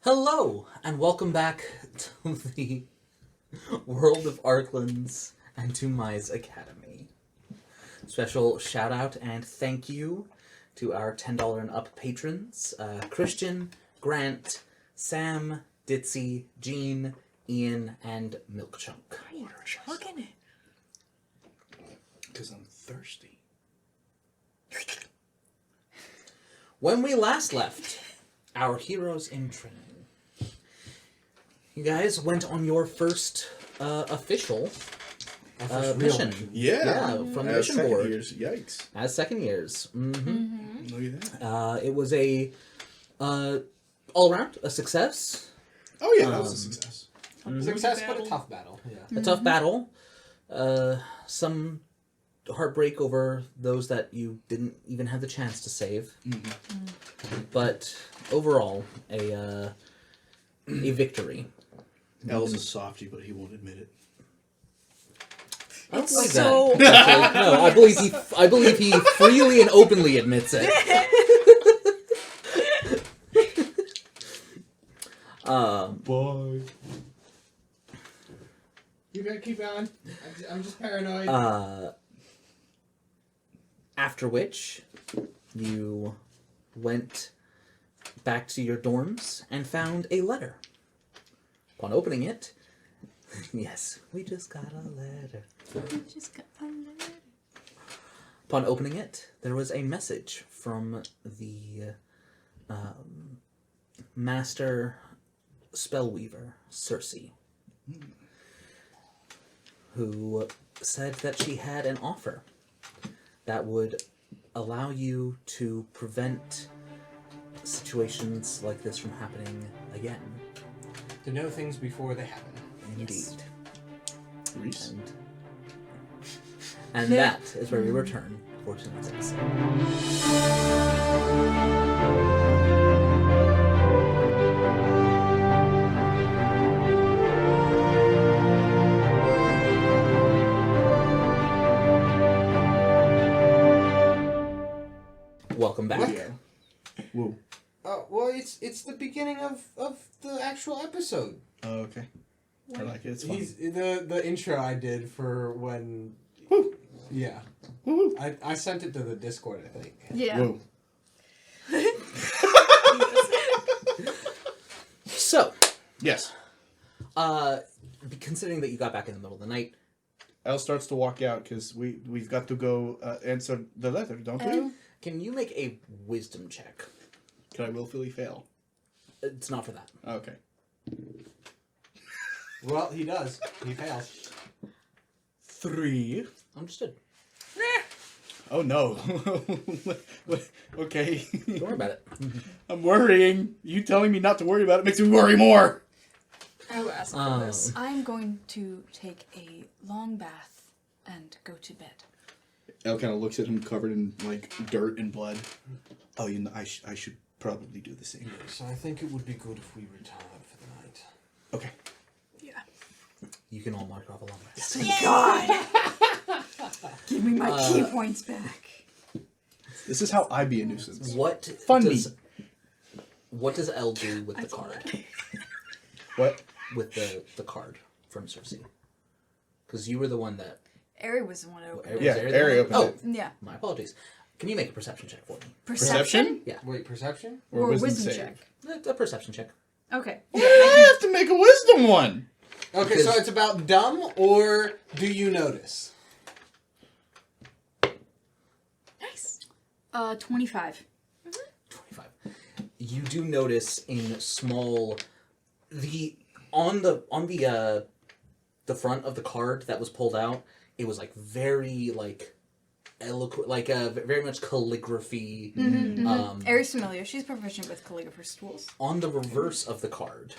Hello, and welcome back to the world of Arklands and to Mai's Academy. Special shout out and thank you to our $10 and up patrons, Christian, Grant, Sam, Ditzy, Jean, Ian, and Milk Chunk. Why are you chugging it? Because I'm thirsty. When we last left our heroes in training, you guys went on your first official mission. Yeah. From the As mission second board. years, yikes. As second years. Mm-hmm. Look at that. It was a all around a success. Oh yeah, that was a success. Success, but a tough battle. Yeah. A tough battle. Some heartbreak over those that you didn't even have the chance to save. But overall, a victory. El's a softie, but he won't admit it. I don't believe So- that. Actually, no, I believe he freely and openly admits it. Bye. You gotta keep going. I'm just paranoid. After which, you went back to your dorms and found a letter. Upon opening it, yes, we just got a letter. Upon opening it, there was a message from the Master Spellweaver, Circe, who said that she had an offer that would allow you to prevent situations like this from happening again. To know things before they happen. Indeed. Reese. And that is where we return for tonight's episode. Welcome back. Yeah. Whoa. Well, it's the beginning of the actual episode. Oh, okay. I like it. It's fun. He's the intro I did for when. Woo. Yeah. Woo. I sent it to the Discord, I think. Yeah. Whoa. So, Yes. considering that you got back in the middle of the night, El starts to walk out because we've got to go answer the letter, don't we? can you make a wisdom check? Can I willfully fail? It's not for that. Okay. Well, he does. He fails. 3. Understood. Oh no. Okay. Don't worry about it. I'm worrying. You telling me not to worry about it makes me worry more. I will ask for this. I'm going to take a long bath and go to bed. El kind of looks at him covered in like dirt and blood. Oh, you know, I should probably do the same. So I think it would be good if we retired for the night. Okay. Yeah. You can all mark off a long rest. Thank God. Give me my key points back. This is how I be a nuisance. What Fund does Elle do with the saw card? that. What? With the card from Circe? Because you were the one that... Ari was the one who opened Yeah, it. Ari opened Oh, it. Yeah. my apologies. Can you make a perception check for me? Perception? Yeah. Wait, perception? Or wisdom wisdom save? check? A perception check. Okay. I have to make a wisdom one. Okay, Because- so it's about dumb, or do you notice? Nice. 25. 25. You do notice in small... On the front of the card that was pulled out, it was like very like eloquent, like very much calligraphy. Ari's familiar. She's proficient with calligrapher's tools. On the reverse of the card,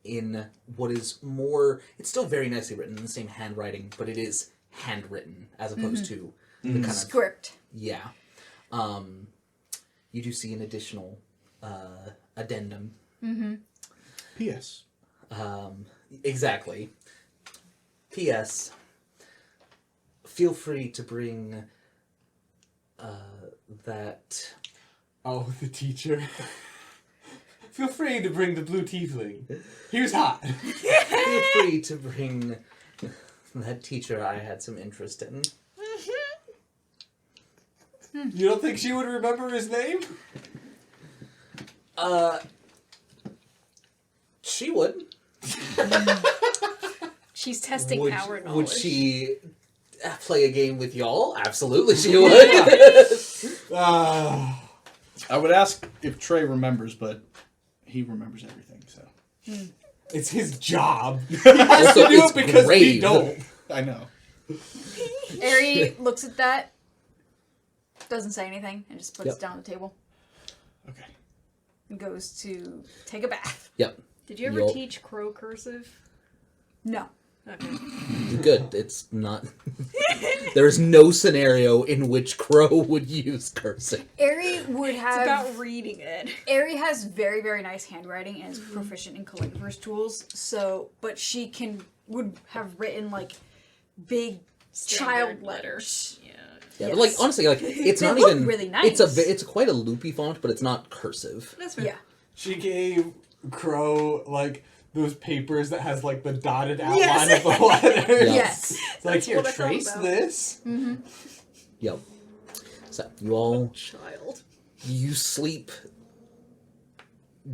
in what is more, it's still very nicely written in the same handwriting, but it is handwritten as opposed to the kind of Script. yeah. You do see an additional addendum. P.S. Exactly. P.S. Feel free to bring that Oh, the teacher. Feel free to bring the blue tiefling. He was hot. Feel free to bring that teacher I had some interest in. You don't think she would remember his name? She would. She's testing our knowledge. Would she play a game with y'all? Absolutely, she would. I would ask if Trey remembers, but he remembers everything, so. It's his job. He Also, has to do it's it because we grave. don't. I know. Ari looks at that, doesn't say anything, and just puts Yep. it down on the table. Okay. And goes to take a bath. Yep. Did you ever You'll- teach crow cursive? No. Okay. Good. It's not. There is no scenario in which Crow would use cursing. Ari would It's have... about reading it. Ari has very, very nice handwriting and is proficient in calligrapher's tools, so, but she would have written, like, big child Standard letters. Yeah. Yeah, Yes. but like honestly, like it's They not look even. really nice. It's quite a loopy font, but it's not cursive. That's fair. Yeah. She gave Crow, like, those papers that has, like, the dotted outline Yes. of the letters. Yeah. Yes. It's like, That's here, what I thought trace about. this. Yep. So you all Child. you sleep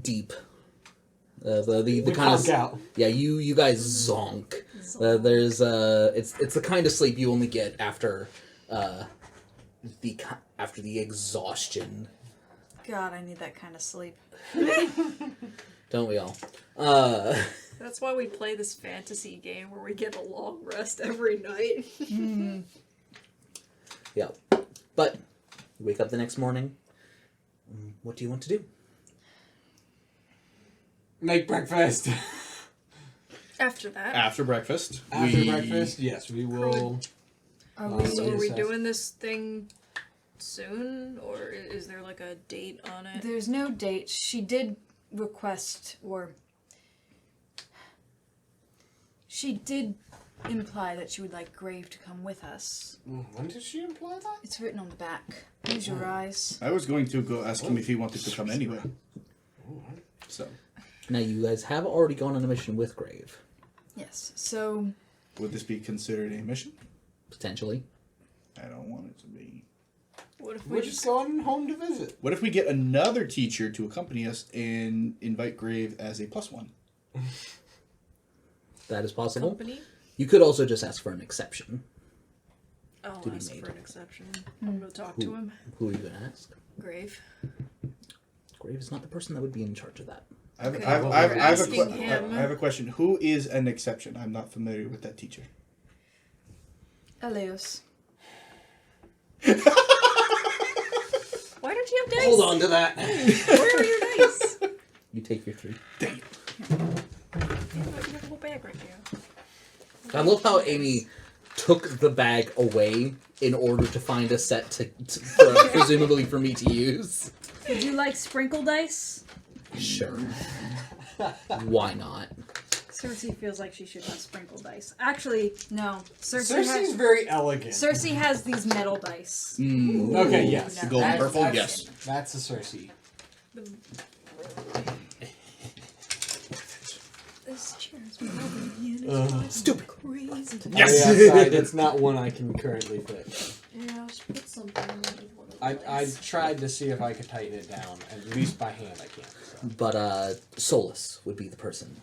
deep. The We kind conk of out. yeah you guys zonk. There's it's the kind of sleep you only get after the exhaustion. God, I need that kind of sleep. Don't we all? That's why we play this fantasy game where we get a long rest every night. Yeah. But you wake up the next morning. What do you want to do? Make breakfast. After that. After breakfast. After breakfast, yes, we will. Are we- So are we Yes. doing this thing soon? Or is there like a date on it? There's no date. She did request, or she did imply that she would like Grave to come with us. When did she imply that? It's written on the back. Use your eyes. I was going to go ask him if he wanted to come anyway. So, Now you guys have already gone on a mission with Grave, Yes. So would this be considered a mission? potentially. I don't want it to be. What if We're we just going home to visit. What if we get another teacher to accompany us and invite Grave as a +1? That is possible. company? You could also just ask for an exception. I'll To be ask made. for an exception. I'm gonna talk to him. Who are you gonna ask? Grave. Grave is not the person that would be in charge of that. I have, Okay, I have, well, I have, we're I have a asking him. I have a question. Who is an exception? I'm not familiar with that teacher. Elios. Why don't you have dice? Hold on to that. Where are your dice? You take your 3. Yeah, you have a whole bag right there. I love how Amy took the bag away in order to find a set presumably for me to use. Would you like sprinkle dice? Sure. Why not? Cersei feels like she should have sprinkle dice. Actually, no. Cersei's very elegant. Cersei has these metal dice. Okay, yes. The golden That's- purple? that's- Yes. That's a Cersei. This chair is probably in. Stupid. Crazy. Yes! Oh, yeah, sorry, that's not one I can currently fit. Yeah, I'll just put something in one of I tried to see if I could tighten it down. At least by hand I can't. So. But Solus would be the person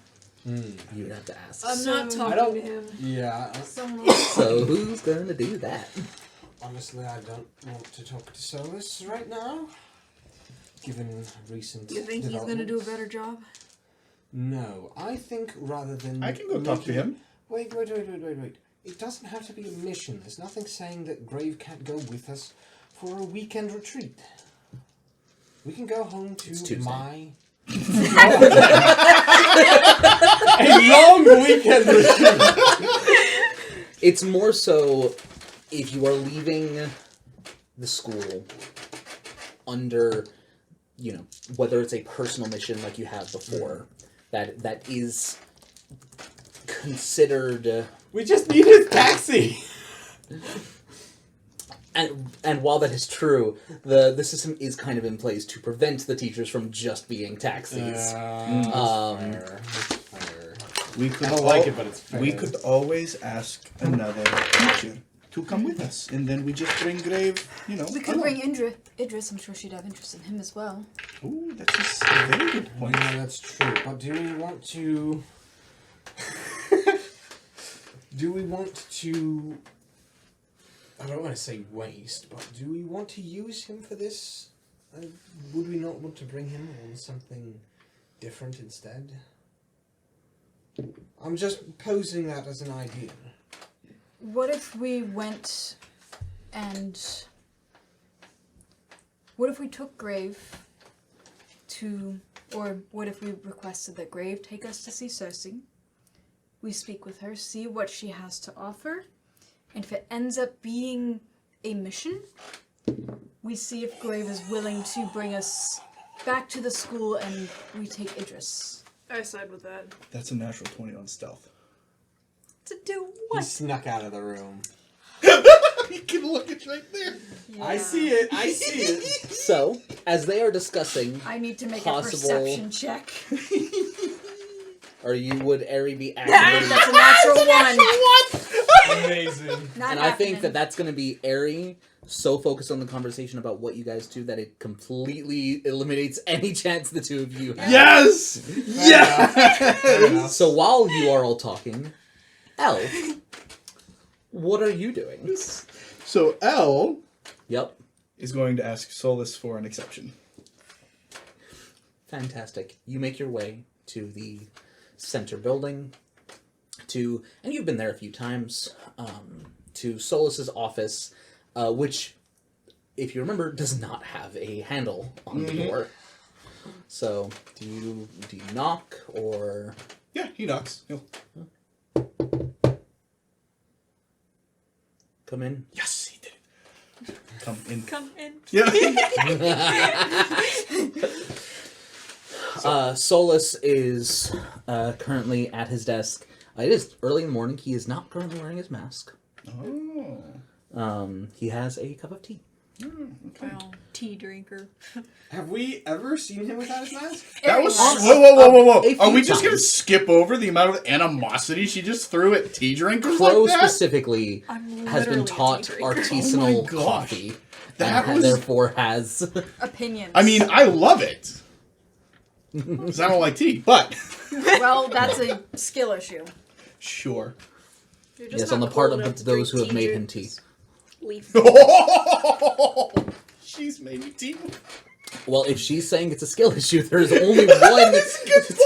you would have to ask. I'm not So- talking I don't- to him. Yeah, Someone else. So who's gonna do that? honestly, I don't want to talk to Solus right now. Given recent You think he's gonna do a developments. better job? No, I think rather than... I can go talk to him. Wait. It doesn't have to be a mission. There's nothing saying that Grave can't go with us for a weekend retreat. We can go home It's to Tuesday. my... a long weekend retreat! It's more so if you are leaving the school under, whether it's a personal mission like you have before, that is considered. We just need his taxi! And while that is true, the system is kind of in place to prevent the teachers from just being taxis. That's fair. We could I don't like it, but it's fair. We could always ask another teacher to come with us, and then we just bring Grave, We could bring Idris. I'm sure she'd have interest in him as well. Ooh, that's a very good point. Yeah, that's true. But do we want to... I don't want to say waste, but do we want to use him for this? Would we not want to bring him on something different instead? I'm just posing that as an idea. What if we went and... What if we took Grave to... Or what if we requested that Grave take us to see Cersei? We speak with her, see what she has to offer, and if it ends up being a mission, we see if Grave is willing to bring us back to the school and we take Idris. I side with that. That's a natural 20 on stealth. To do He what? snuck out of the room. You can look, it's right there. Yeah. I see it. So, as they are discussing, I need to make Possible- a perception check. or would Eri be activating... That's a natural one. Amazing. Not And I think happening. that's going to be Eri so focused on the conversation about what you guys do that it completely eliminates any chance the two of you have. Yes! Fair enough. So while you are all talking, Elle, what are you doing? So Elle Yep. is going to ask Solus for an exception. Fantastic. You make your way to the center building, and you've been there a few times, to Solus's office, which, if you remember, does not have a handle on the door. So, do you knock, or... Yeah, he knocks. He'll... Come in? Yes, he did it. Come in. Come in. Yeah. Solus is currently at his desk. It is early in the morning. He is not currently wearing his mask. Oh. He has a cup of tea. Well, tea drinker. Have we ever seen him without his mask? That was... Everyone. Whoa. A few Are we just going to times. skip over the amount of animosity she just threw at tea drinkers Crow like that? specifically I'm has been literally a taught tea drinker. artisanal Oh my gosh. coffee. That and was... therefore has... Opinions. I mean, I love it. Because I don't like tea, but... Well, that's a skill issue. Sure. You're just Yes, on not the part cool of enough to those who drink have made him juice. tea. Leaf. She's made me tea. Well, if she's saying it's a skill issue, there's only one.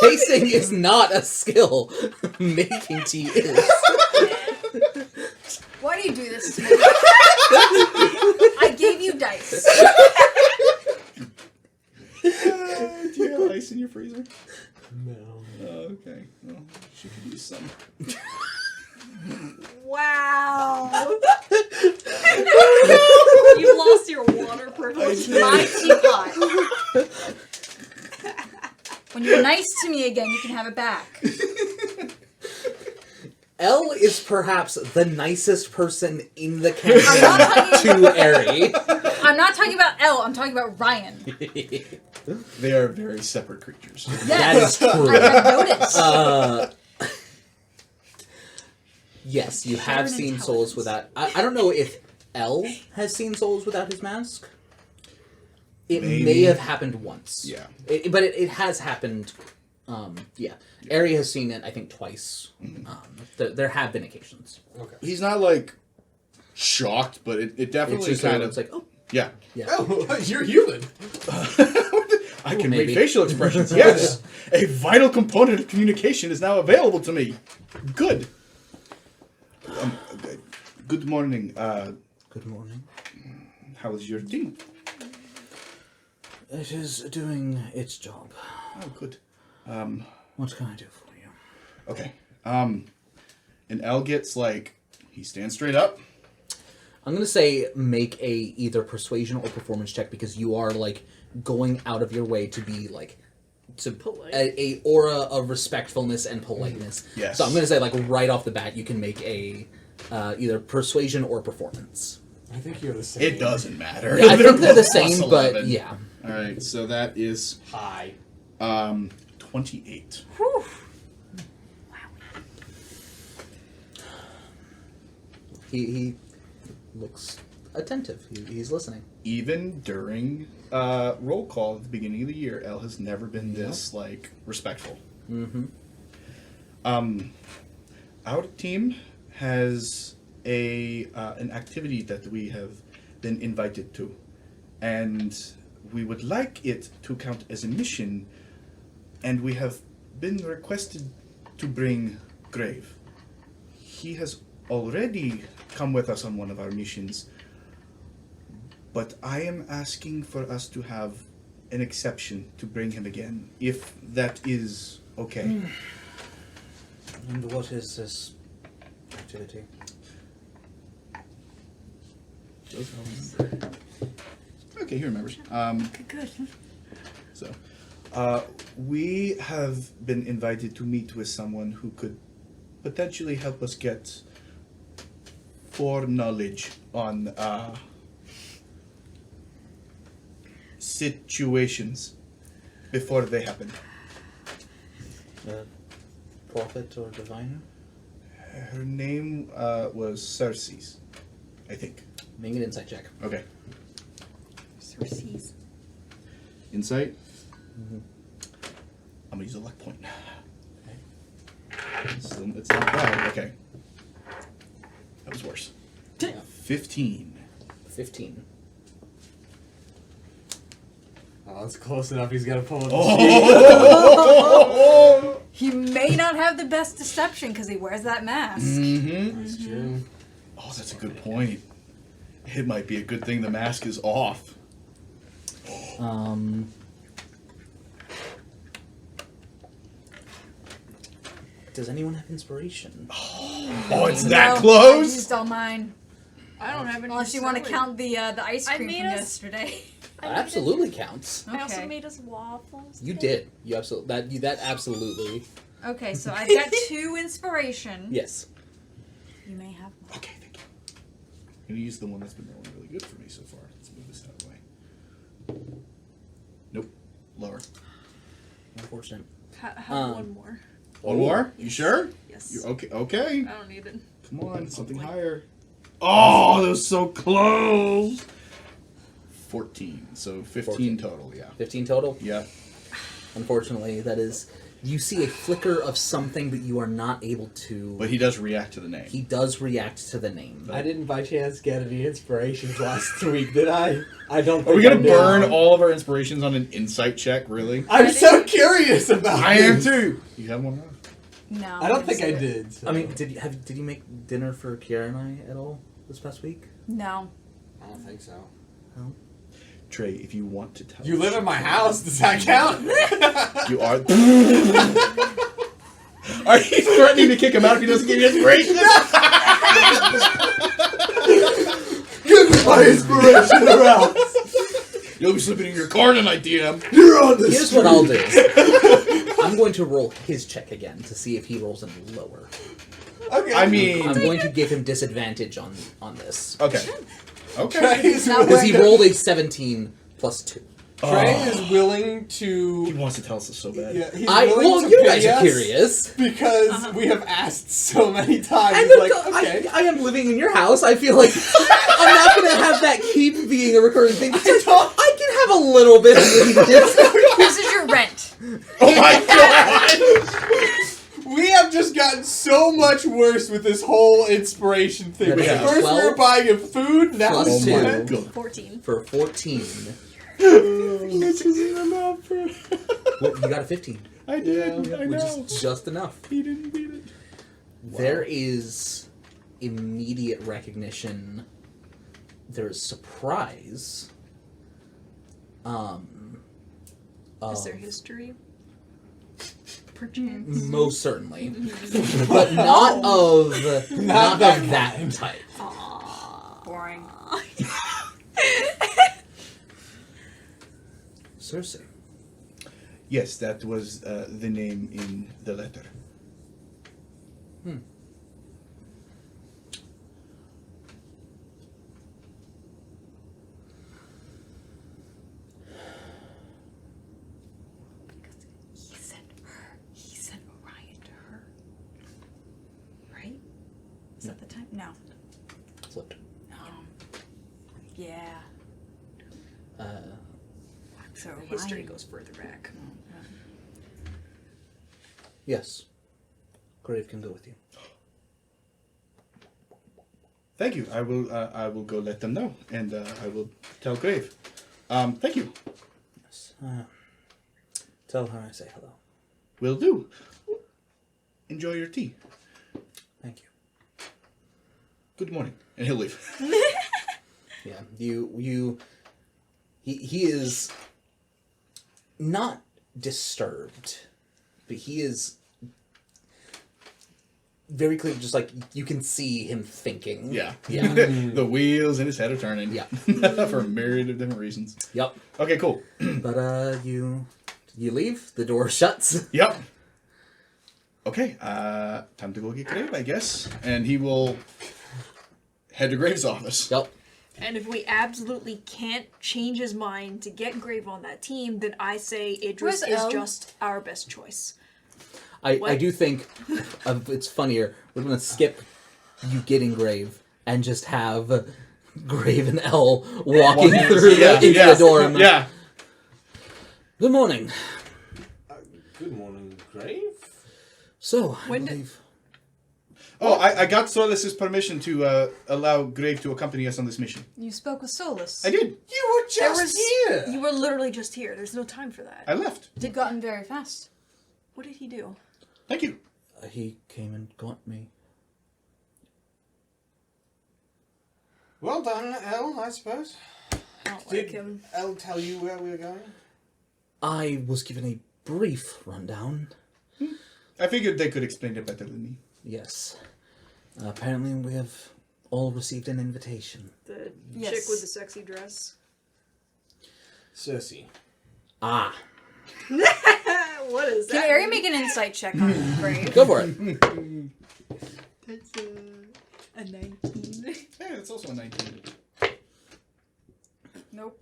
Tasting is not a skill. Making tea is. Why do you do this to me? I gave you dice. Do you have ice in your freezer? No. Okay. Well, she could use some. Wow. You lost your water privilege. My teapot. When you're nice to me again, you can have it back. Elle is perhaps the nicest person in the I'm not campaign talking to Eri. I'm not talking about Elle, I'm talking about Ryan. They are very separate creatures. That is true. I have noticed. Yes, you have Shared seen Souls without... I don't know if Elle has seen Souls without his mask. It may Maybe. have happened once. Yeah. But it has happened... yeah. Eri has seen it, I think, twice. There have been occasions. Okay. He's not, like, shocked, but it It's definitely just kind it's of... like, oh, Yeah. yeah. Oh, you're human. I can Maybe. read facial expressions. Yes. A vital component of communication is now available to me. Good. Good morning. Good morning. How is your team? It is doing its job. Oh, good. What can I do for you? Okay. And Elle gets, like, he stands straight up. I'm gonna say make a either persuasion or performance check because you are like going out of your way to be like to Polite. a aura of respectfulness and politeness. Yes. So I'm gonna say like right off the bat you can make a either persuasion or performance. I think you're the same. It doesn't matter. Yeah, I think they're the both same, plus but 11. yeah. All right, so that is Hi. 28. Whew. He looks attentive. He's listening. Even during roll call at the beginning of the year, Elle has never been this like respectful. Mm-hmm. Our team has an activity that we have been invited to, and we would like it to count as a mission, and we have been requested to bring Grave. He has already come with us on one of our missions, but I am asking for us to have an exception to bring him again, if that is okay. And what is this activity? Okay, he remembers. Good. So, we have been invited to meet with someone who could potentially help us get foreknowledge on situations before they happen. Prophet or diviner? Her name was Cersei's, I think. Make an insight check. Okay. Cersei's. Insight? Mm-hmm. I'm gonna use a luck point. It's not bad. Okay. That was worse. 15. 15. Oh, that's close enough. He's got to pull it. Oh! He may not have the best deception because he wears that mask. Mm-hmm. That's true. Oh, that's a good point. It might be a good thing the mask is off. Does anyone have inspiration? Oh, it's No, that I close? used all mine. I don't have any. Unless you want to count the ice I cream made from us- yesterday. Absolutely counts. I also Okay. made us waffles. You today. did. You absolutely that absolutely. Okay, so I've got 2 inspiration. Yes. You may have one. Okay, thank you. I'm going to use the one that's been rolling really good for me so far. Let's move this out of the way. Nope. Lower. Unfortunate. Have one more. One more? You sure? Yes. You okay? Okay. I don't need it. Come on, something higher. Oh, that was so close. 14. So 15 14. total, yeah. 15 total? Yeah. Unfortunately, that is. You see a flicker of something, but you are not able to. But he does react to the name. He does react to the name. I didn't by chance get any inspirations last week, did I? I don't think Are we going I to did. burn all of our inspirations on an insight check, really? I'm so curious about I am this. too. You have one left? No. I don't think I didn't. did. So. I mean, did you make dinner for Kiera and I at all this past week? No. I don't think so. No. Trey, if you want to tell You us- live in my house, does that count? You are. Are you threatening to kick him out if he doesn't give you inspiration? Give me my inspiration or else. You'll be sleeping in your car tonight, DM. You're on the Here's street. what I'll do. I'm going to roll his check again to see if he rolls any lower. Okay. I mean, I'm going to give him disadvantage on this. okay. Okay. Trey's Not Because he willing, rolled a 17 plus 2. Trey is willing He to. wants to tell us this so bad. Yeah, he's Well, willing to you pay guys are us curious. because we have asked so many times. And He's look, like, okay. I am living in your house. I feel like I'm not going to have that keep being a recurring thing. I can have a little bit of lenience. This is your rent. Oh my god! We have just gotten so much worse with this whole inspiration thing. We have First we 12 were buying him food, now plus it's two. what? God. 14. For 14. Which isn't enough for... Well, you got a 15. I did. I Which know. is just enough. He didn't beat it. There is immediate recognition. There is surprise. Is there history? Perchance. Most certainly, but not of not that of that type. Boring. Cersei. Yes, that was the name in the letter. Is that the time? No. Flipped. Yeah. So History Ryan- goes further back. Yes. Grave can go with you. Thank you. I will go let them know, and I will tell Grave. Thank you. Yes. Tell her I say hello. Will do. Enjoy your tea. Thank you. Good morning. And he'll leave. Yeah, he is not disturbed, but he is very clear, just like you can see him thinking. Yeah. Yeah. The wheels in his head are turning. Yeah. For a myriad of different reasons. Yep. Okay, cool. But you leave, the door shuts. Yep. Okay, time to go get Grave, I guess. And he will head to Grave's office. Yep. And if we absolutely can't change his mind to get Grave on that team, then I say Idris Where's is Elle? just our best choice. I What? do think it's funnier. We're gonna skip you getting Grave and just have Grave and Elle walking through into the dorm. Yeah. Good morning. Good morning, Grave. So, I When did- believe... Oh, I got Solus's permission to allow Grave to accompany us on this mission. You spoke with Solus. I did. You were just here. You were literally just here. There's no time for that. I left. It gotten very fast. What did he do? Thank you. He came and got me. Well done, Elle, I suppose. I don't like Did him. Elle tell you where we were going? I was given a brief rundown. I figured they could explain it better than me. Yes. Apparently we have all received an invitation. The Yes. chick with the sexy dress. Cersei. Ah. What is Can that? Ari make an insight check on Grave? Go for it. That's a 19. Yeah, it's also a 19. Nope.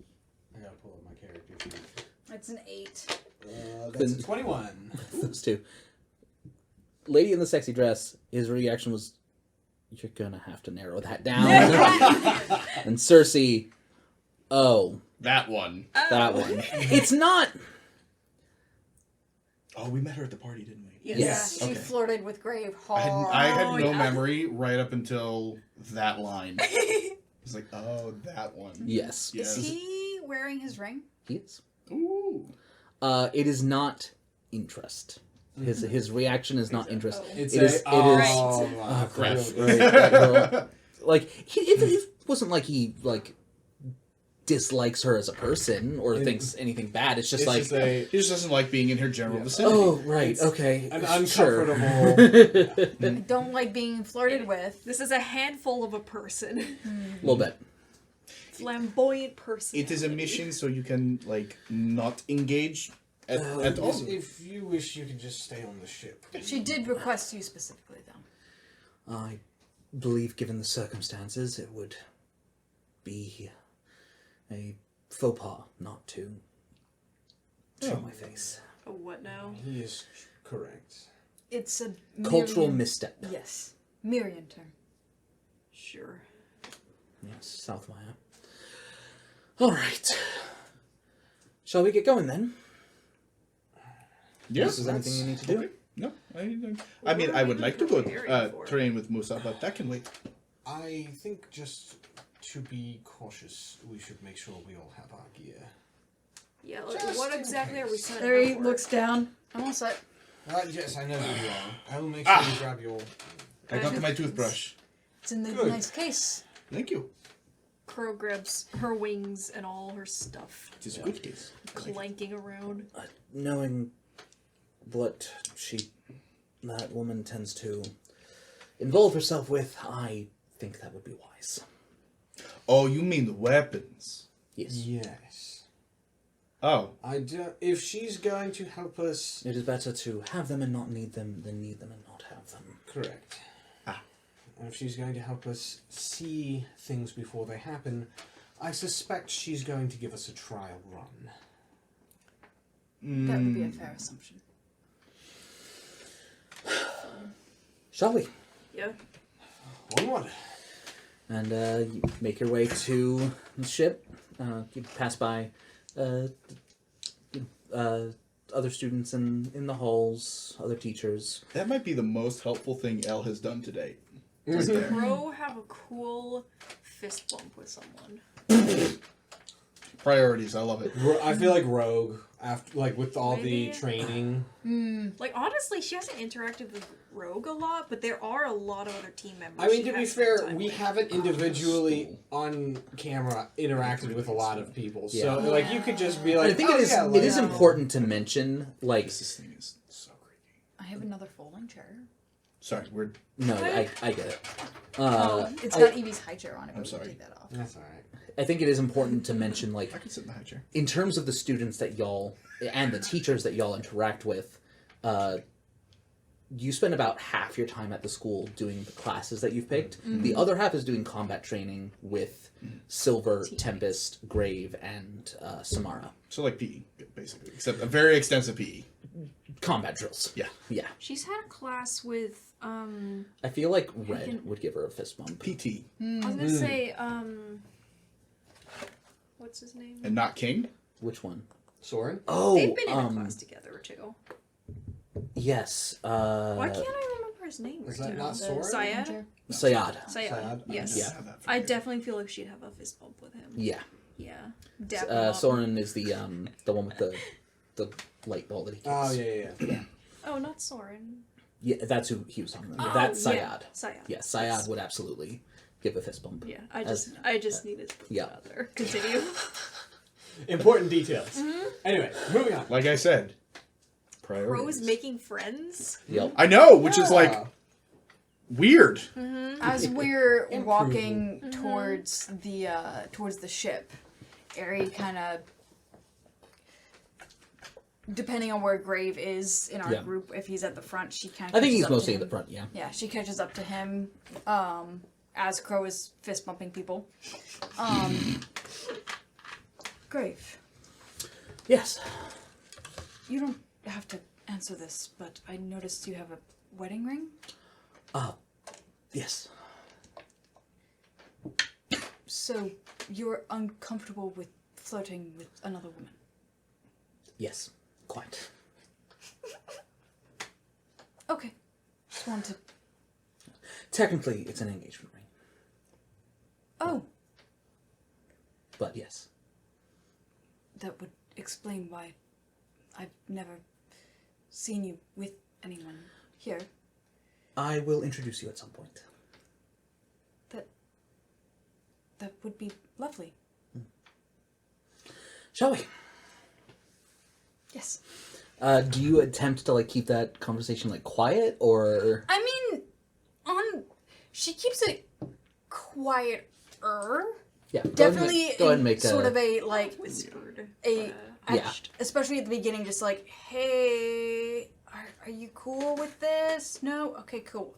I gotta pull up my character sheet. It's an 8. That's a 21. Those two. Lady in the sexy dress, his reaction was, you're gonna have to narrow that down. And Cersei, oh, That one. that one. It's not... Oh, we met her at the party, didn't we? Yes. She Okay. flirted with Grave I hard. had Oh, no yeah. memory right up until that line. I was like, oh, that one. Yes. Yes. Is he wearing his ring? He is. Ooh. It is not interest. His reaction is not interest. It's It is- crap. Like it wasn't like he dislikes her as a person or thinks anything bad. It's just It's like, just a, He just doesn't like being in her general vicinity. oh right, It's okay, an sure. uncomfortable. I don't like being flirted with. This is a handful of a person. A little bit. Flamboyant person. It is a mission, so you can not engage at all. If you wish, you can just stay on the ship. She did request you specifically, though. I believe, given the circumstances, it would be a faux pas not to show my face. A what now? He is correct. It's a Cultural Mirian- misstep. Yes. Mirian term. Sure. Yes, South Maya. All right. Shall we get going then? Yes. Is there anything you need to do? Okay. No, I mean, are I we would like to go preparing for? train with Musa, but that can wait. I think just to be cautious, we should make sure we all have our gear. Yeah, like, Just what in exactly are we case. signing There he up for? looks down. I'm all set. Yes, I know who you are. I will make sure you grab your... I got my toothbrush. It's in the Good. nice case. Thank you. Crow grabs her wings and all her stuff, It is a good case. clanking around. Knowing what that woman tends to involve herself with, I think that would be wise. Oh, you mean the weapons? Yes. Yes. Oh, If she's going to help us... It is better to have them and not need them than need them and not have them. Correct. Ah. And if she's going to help us see things before they happen, I suspect she's going to give us a trial run. That would be a fair assumption. Shall we? Yeah. Onward. And you make your way to the ship. You pass by other students in the halls, other teachers. That might be the most helpful thing Elle has done to date. Does Right there. Crow have a cool fist bump with someone? Priorities, I love it. I feel like Rogue, after with all Maybe. the training. Like, honestly, she hasn't interacted with Rogue a lot, but there are a lot of other team members. I mean, she to be has spent fair, time we with. haven't individually on camera interacted with a lot of people, so Yeah. you could just be like, I think oh, it is. yeah, It is like- important to mention, like, This thing is so creepy. I have another folding chair. Sorry, we're. no, I get it. It's got Evie's high chair on it. I'm but we sorry. can take that off. That's all right. I think it is important to mention, like, I can sit in the high chair. in terms of the students that y'all and the teachers that y'all interact with, you spend about half your time at the school doing the classes that you've picked. The other half is doing combat training with Silver, Tempest, Grave, and Samara. So like PE, basically, except a very extensive PE. Combat drills. Yeah. Yeah. She's had a class with, I feel like Red would give her a fist bump. PT I was gonna say, what's his name? and not King. Which one? Soren? Oh, They've been in a class together or two. yes. Why can't I remember his name? Is right that now? not Soren? Sayed? Sayad. Sayed. Sayed? Yes. Yeah. Have that for I me. definitely feel like she'd have a fist bump with him. Yeah. Yeah. Dap him up. Soren is the one with the light ball that he kicks. Oh, yeah. Oh, not Soren. Yeah, that's who he was talking about. Oh, That's Sayad. yeah. Sayed. Yeah, Sayad would absolutely give a fist bump. Yeah, I just needed to put yeah. that out there. Continue. Important details. Anyway, moving on. Like I said, priorities. Rose making friends. Yep. I know, which is like Yeah. weird. As we're Improving. walking towards the ship, Ari kind of, depending on where Grave is in our Yeah. group, if he's at the front, she kind of. I think he's mostly in the front, yeah. Yeah, she catches up to him as Crow is fist bumping people. Grave, Yes. you don't have to answer this, but I noticed you have a wedding ring. Yes. So you're uncomfortable with flirting with another woman. Yes. Quite. Okay, just wanted to. Technically, it's an engagement ring. Oh, But yes. that would explain why I've never seen you with anyone here. I will introduce you at some point. That would be lovely. Shall we? Yes. Do you attempt to, like, keep that conversation, like, quiet, or... I mean, she keeps it quieter. Yeah. Definitely Go ahead and make sort a... of a, like, Whispered. Yeah. especially at the beginning, just like, hey, are you cool with this? No? Okay, cool.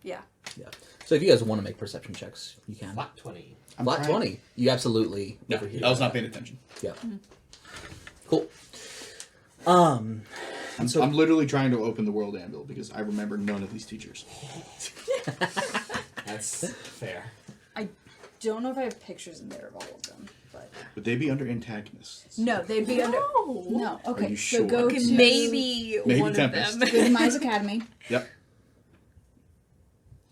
Yeah. Yeah. So if you guys want to make perception checks, you can. Flat 20. I'm Flat trying- 20. You absolutely No, overhear I was that. not paying attention. Yeah. Cool. And so I'm literally trying to open the world anvil because I remember none of these teachers. That's fair. I don't know if I have pictures in there of all of them, but Would they be under antagonists? no, they'd be under. No. No, okay. you So sure? go Okay, to maybe one Tempest. of go them. to Mize Academy. Yep.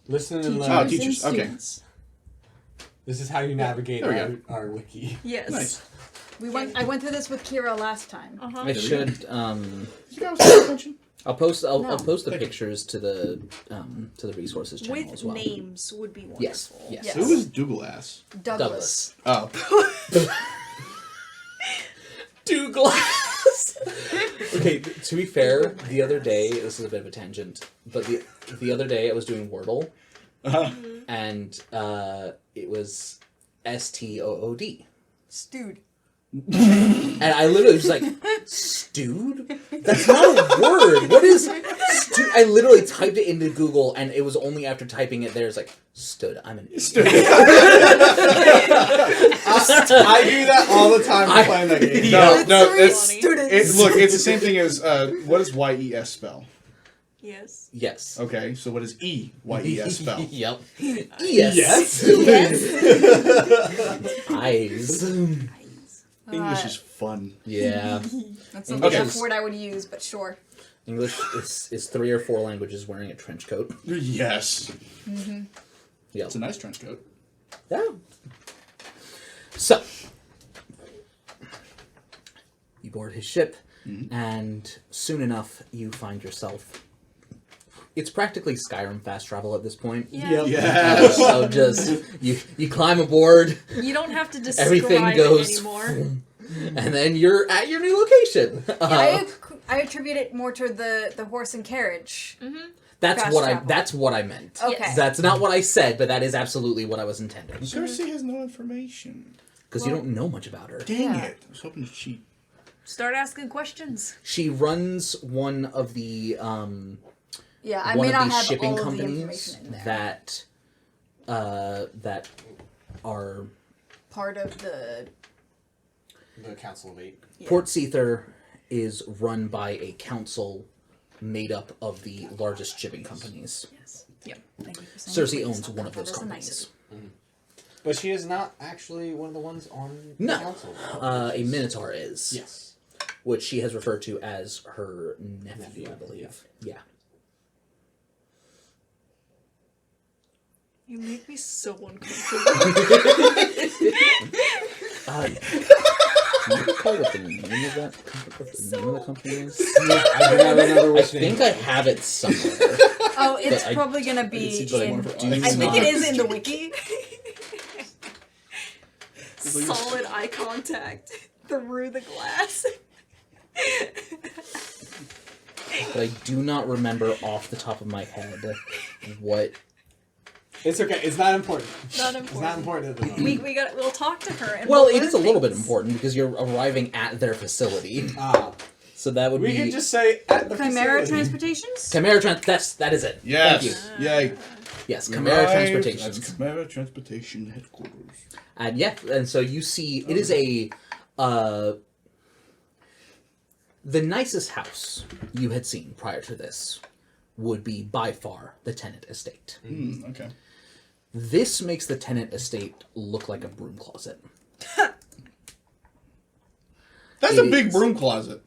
Listen and Teachers Oh, learn. teachers, and okay. students. This is how you navigate There we our wiki. Yes. Nice. I went through this with Kiera last time. Uh-huh. I should You guys pay attention? I'll post No. I'll post the Thank you. pictures to the resources channel With as well. names would be wonderful. Yes. Yes. Yes. Who was Dougal ass? Douglas. Oh. Douglas. Okay, to be fair, the other day, this is a bit of a tangent, but the other day I was doing Wordle, and it was STOOD. Stewed. And I literally was like, stewed? That's not a word. What is stewed? I literally typed it into Google, and it was only after typing it there, it's like, stood. I'm an idiot. I do that all the time when playing that game. No, no, Three it's, students. look, it's the same thing as, what does YES spell? Yes. Yes. Okay, so what does E-Y-E-S spell? Yep. Yes. Eyes. English is fun. Yeah. That's not Okay. the F word I would use, but sure. English is 3 or 4 languages wearing a trench coat. Yes. Yep. It's a nice trench coat. Yeah. So, you board his ship, and soon enough you find yourself. It's practically Skyrim fast travel at this point. Yeah. Yes. So just you climb aboard, You don't have to describe everything it goes, anymore. and then you're at your new location. I attribute it more to the horse and carriage. That's fast what travel. that's what I meant. Okay. That's not what I said, but that is absolutely what I was intending. Cersei has no information. Because you don't know much about her. Dang Yeah. it. I was hoping to cheat. Start asking questions. She runs one of the Yeah, I one may of not these have shipping all of the companies information in there. that are Part of the Council of 8. Port Seether is run by a council made up of the largest shipping companies. Yes. Yep. Thank you for saying Cersei it. owns one of That those is a companies. But she is not actually one of the ones on the No, council. a Minotaur is. Yes. Which she has referred to as her nephew, I believe. Yeah. You make me so uncomfortable. Can you recall what the name of that name of the company is? I do not remember I which name. think I have it somewhere. Oh, it's But I- probably gonna be seems like in. one of her Do eyes. I think it not- is in the wiki. Solid eye contact through the glass. But I do not remember off the top of my head what. It's okay. It's not important. Not It's not important at the moment. We'll talk to her. And Well, we'll it is a little bit things. important because you're arriving at their facility. So that would We be can just say at the Chimera facility. Transportations? Chimera that is it. Yes. Thank you. Yay. Yes, We Chimera arrived Transportation. at Chimera Transportation headquarters. And yeah, and so you see it is a the nicest house you had seen prior to this would be by far the tenant estate. Okay. This makes the tenant estate look like a broom closet. That's It a big is. broom closet.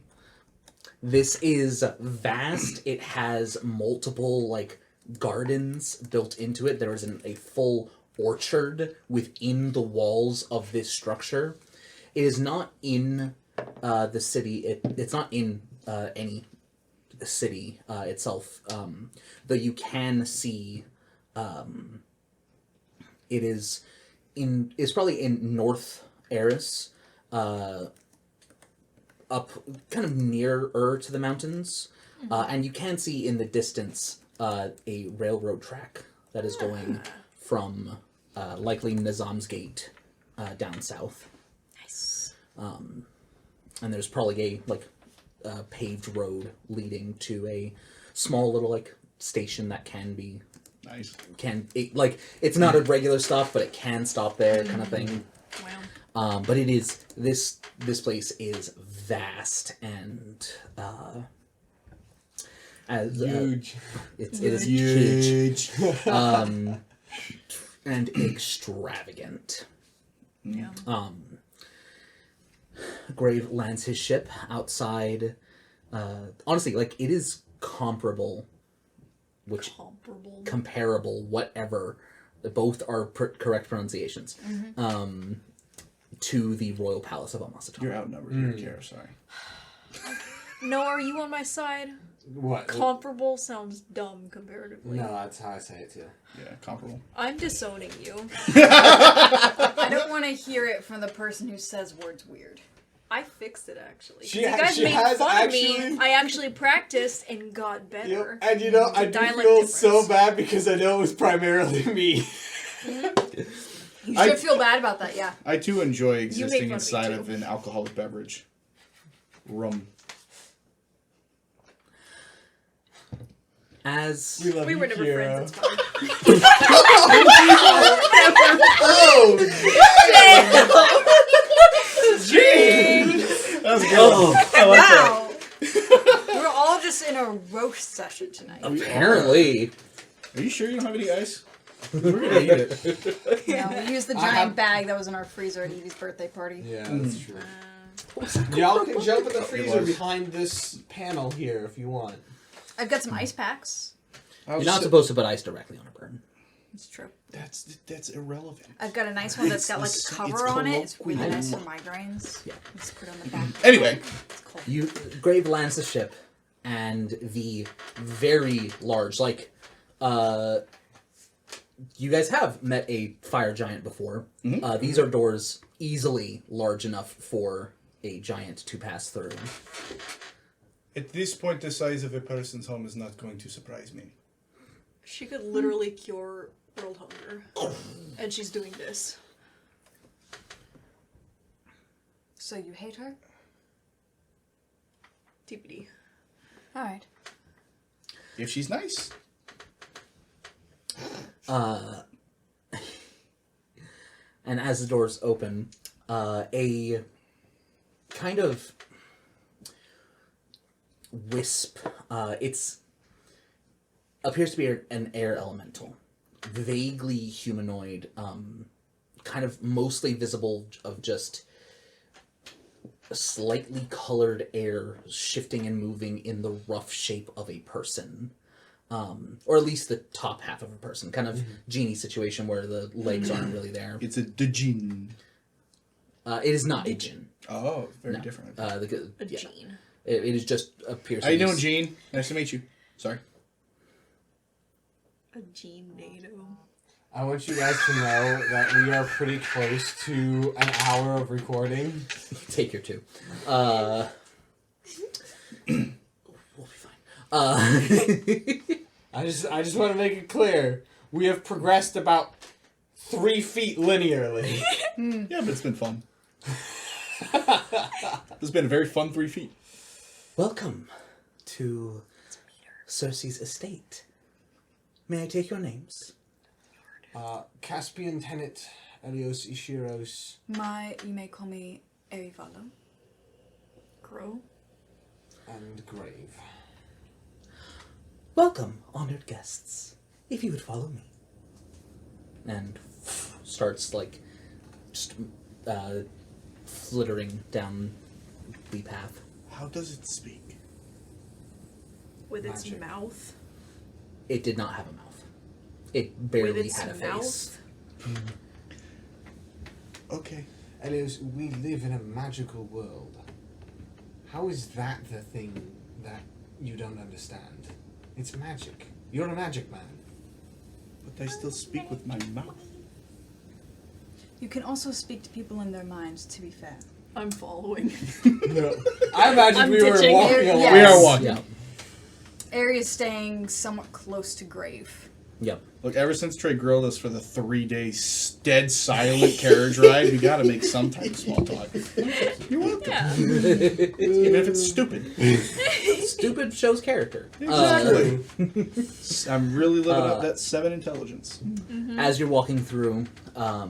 This is vast. It has multiple like gardens built into it. There is a full orchard within the walls of this structure. It is not in the city. It's not in any city itself. Though you can see, it is in. It's probably in North Eris. Up kind of nearer to the mountains, and you can see in the distance a railroad track that is going from likely Nizam's Gate down south. Nice. And there's probably a paved road leading to a small little station that can be Nice. it's not a regular stop, but it can stop there, kind of thing. Wow. But it is this place is vast and as Huge. it is huge, and extravagant. Yeah. Grave lands his ship outside. Honestly, it is comparable, comparable, whatever. Both are correct pronunciations. To the royal palace of Amasatar. You're outnumbered here, Kiera, sorry. No, are you on my side? What? Comparable sounds dumb comparatively. No, that's how I say it too. Yeah, comparable. I'm disowning you. I don't want to hear it from the person who says words weird. I fixed it actually. 'Cause She you ha- guys she made has fun of me. actually- I actually practiced and got better. And I do dialect feel so difference. bad because I know it was primarily me. You should feel bad about that, yeah. I too enjoy made existing fun of me, inside too. of an alcoholic beverage. Rum. As love We you, were never Kiera. friends. It's fine. Oh! Gene! That was good. I like that. Wow! We're all just in a roast session tonight. Apparently. Are you sure you don't have any ice? We're gonna eat it. Yeah, we used the I giant have- bag that was in our freezer at Evie's birthday party. Yeah, that's true. Y'all can jump in the freezer behind this panel here if you want. I've got some ice packs. You're not supposed to put ice directly on a burn. It's true. That's irrelevant. I've got a nice one that's got like a It's cover on it. It's really colloquial. nice for migraines. Yeah. Just put it on the back. Anyway, It's cold. You Grave lands the ship, and the very large, you guys have met a fire giant before. Mm-hmm. These are doors easily large enough for a giant to pass through. at this point, the size of a person's home is not going to surprise me. She could literally cure world hunger. And she's doing this. So you hate her? TBD. Alright. If she's nice. And as the doors open, a kind of wisp, it's appears to be an air elemental, vaguely humanoid, kind of mostly visible of just slightly colored air shifting and moving in the rough shape of a person. Or at least the top half of a person. Kind of genie situation where the legs aren't really there. It's a djinn. It is not a djinn. Oh, very No. different. A Yeah. gene. It is just appears. How you doing, Gene? Nice to meet you. Sorry. A gene NATO. I want you guys to know that we are pretty close to an hour of recording. Take your two. We'll be fine. I just want to make it clear. We have progressed about 3 feet linearly. Yeah, but it's been fun. This has been a very fun 3 feet. Welcome to Cersei's estate. May I take your names? Caspian Tenet, Elios Ishiros. You may call me Erivalo. Crow. And Grave. Welcome, honored guests. If you would follow me. And starts just flittering down the path. How does it speak? With its Magic. mouth. It did not have a mouth. It barely With its had a face. mouth. Okay. Elios, we live in a magical world. How is that the thing that you don't understand? It's magic. You're a magic man. But I still speak with my mouth. You can also speak to people in their minds, to be fair. I'm following. No. I imagine I'm we were ditching. walking along. Yes. We are walking. Yeah. Area is staying somewhat close to Grave. Yep. Look, ever since Trey grilled us for the 3-day dead silent carriage ride, we gotta make some type of small talk. You're welcome. Yeah. Even if it's stupid. Stupid shows character. Exactly. I'm really living up that 7 intelligence. As you're walking through, a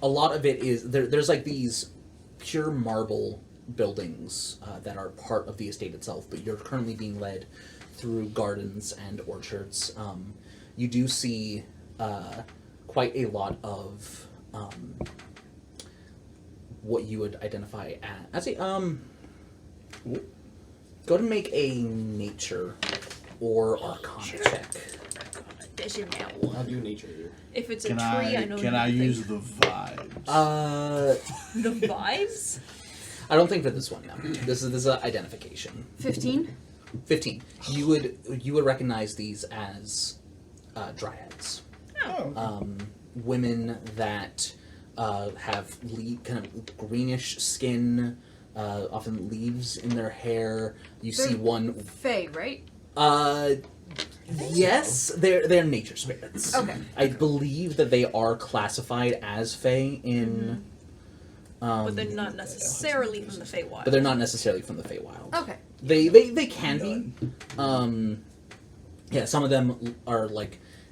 lot of it is there's like these pure marble buildings that are part of the estate itself, but you're currently being led through gardens and orchards. You do see quite a lot of what you would identify as a go ahead and make a nature or arcana check. There's your now one. I'll do nature here. If it's a Can tree, I know can you I think. use the vibes? The vibes? I don't think for this one. No, this is an identification. 15? 15. You would recognize these as dryads. Oh. Women that have kind of greenish skin, often leaves in their hair. You see They're one. Fae, right? Yes, they're nature spirits. Okay. I believe that they are classified as fae in. But they're not necessarily from the Feywild. But they're not necessarily from the Feywild. Okay. They can be. Yeah, some of them are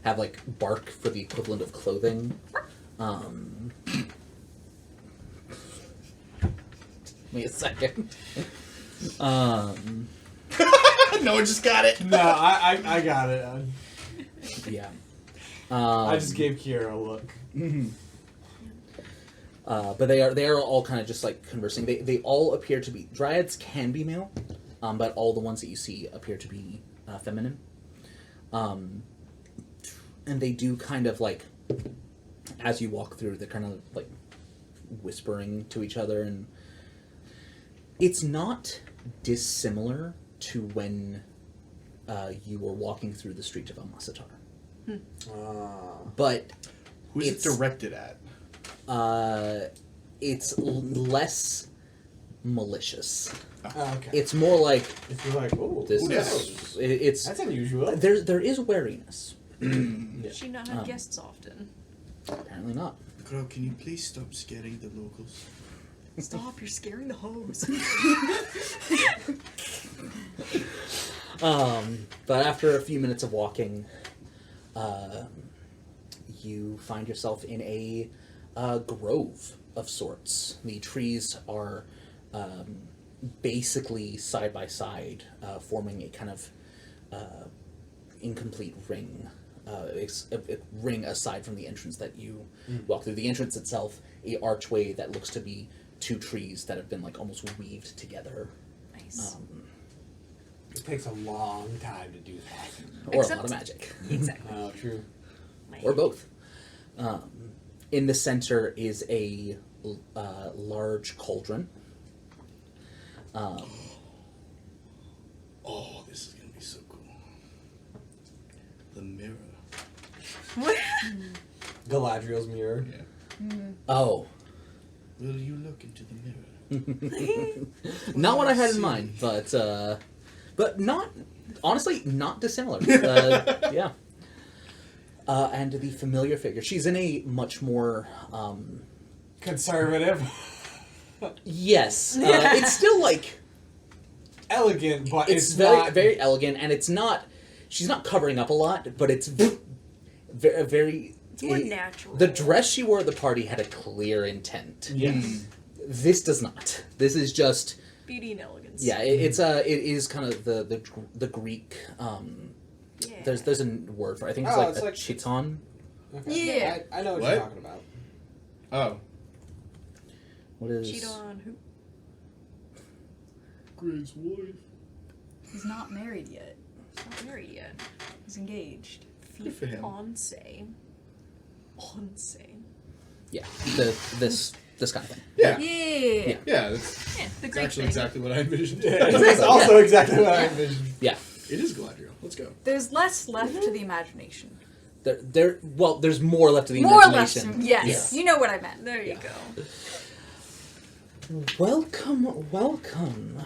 have bark for the equivalent of clothing. Wait a second. No one just got it. No, I got it. Yeah. I just gave Kiera a look. But they are all kind of just like conversing. They all appear to be dryads. Can be male, but all the ones that you see appear to be feminine. And they do kind of like, as you walk through, they're kind of like whispering to each other, and it's not dissimilar to when you were walking through the street of Almasatar. But Who's it directed at? it's less malicious. Okay. It's more like If you're like, oh, this. Who Is, it's that's unusual. there is wariness. Does she not have guests often? Apparently not. Girl, can you please stop scaring the locals? Stop, you're scaring the hose. But after a few minutes of walking, you find yourself in a grove of sorts. The trees are basically side by side, forming a kind of incomplete ring. A ring aside from the entrance that you walk through. The entrance itself, a archway that looks to be two trees that have been like almost weaved together. Nice. It takes a long time to do that. Or a lot of magic. Exactly. Oh, true. Or both. In the center is a large cauldron. Oh, this is gonna be so cool. The mirror. Galadriel's mirror. Yeah. Oh, Will you look into the mirror? not what I had in mind, but not honestly not dissimilar. Yeah. And the familiar figure. She's in a much more Conservative. yes. It's still like Elegant, but it's it's very not... very elegant, and it's not. She's not covering up a lot, but it's very. It's more natural. The dress she wore at the party had a clear intent. Yes. This does not. This is just. Beauty and elegance. Yeah, it is kind of the Greek. Yeah. There's a word for it. I think it's Oh, like it's a like- chiton. Okay. Yeah. I know what What? you're talking about. Oh. What is? Cheat on who? Greg's wife. He's not married yet. He's not married yet. He's engaged. Good for him. Fiance. Yeah, this kind of thing. Yeah. Yeah. Yeah, that's Yeah, the it's Greek actually thing. exactly what I envisioned. It's also exactly what I envisioned. Yeah, It is Galadriel. Let's go. There's less left to the imagination. there's more left to the More or less. imagination. Yes. You know what I meant. There you Yeah. go. Welcome.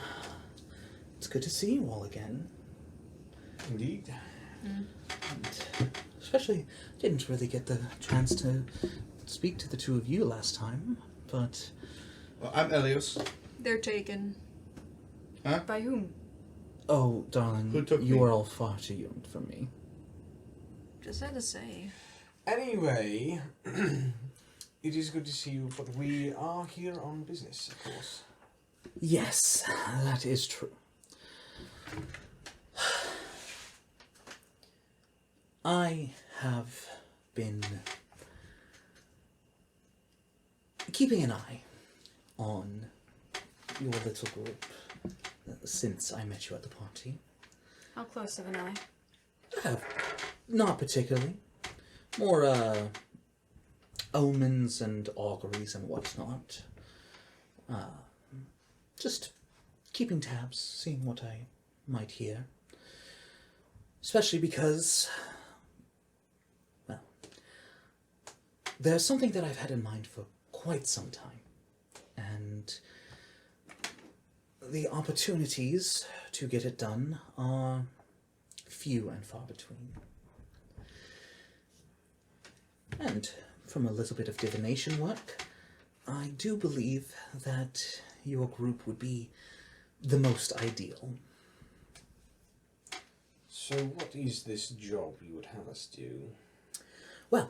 It's good to see you all again. Indeed. And especially, didn't really get the chance to speak to the two of you last time, but Well, I'm Elios. They're taken. By whom? oh, darling, Who took you me? are all far too young for me. Just had to say. Anyway, it is good to see you, but we are here on business, of course. Yes, that is true. I have been keeping an eye on your little group since I met you at the party. How close of an eye? Not particularly. More, omens and auguries and whatnot. Just keeping tabs, seeing what I might hear. Especially because, well, there's something that I've had in mind for quite some time. And the opportunities to get it done are few and far between. And from a little bit of divination work, I do believe that your group would be the most ideal. So what is this job you would have us do? Well,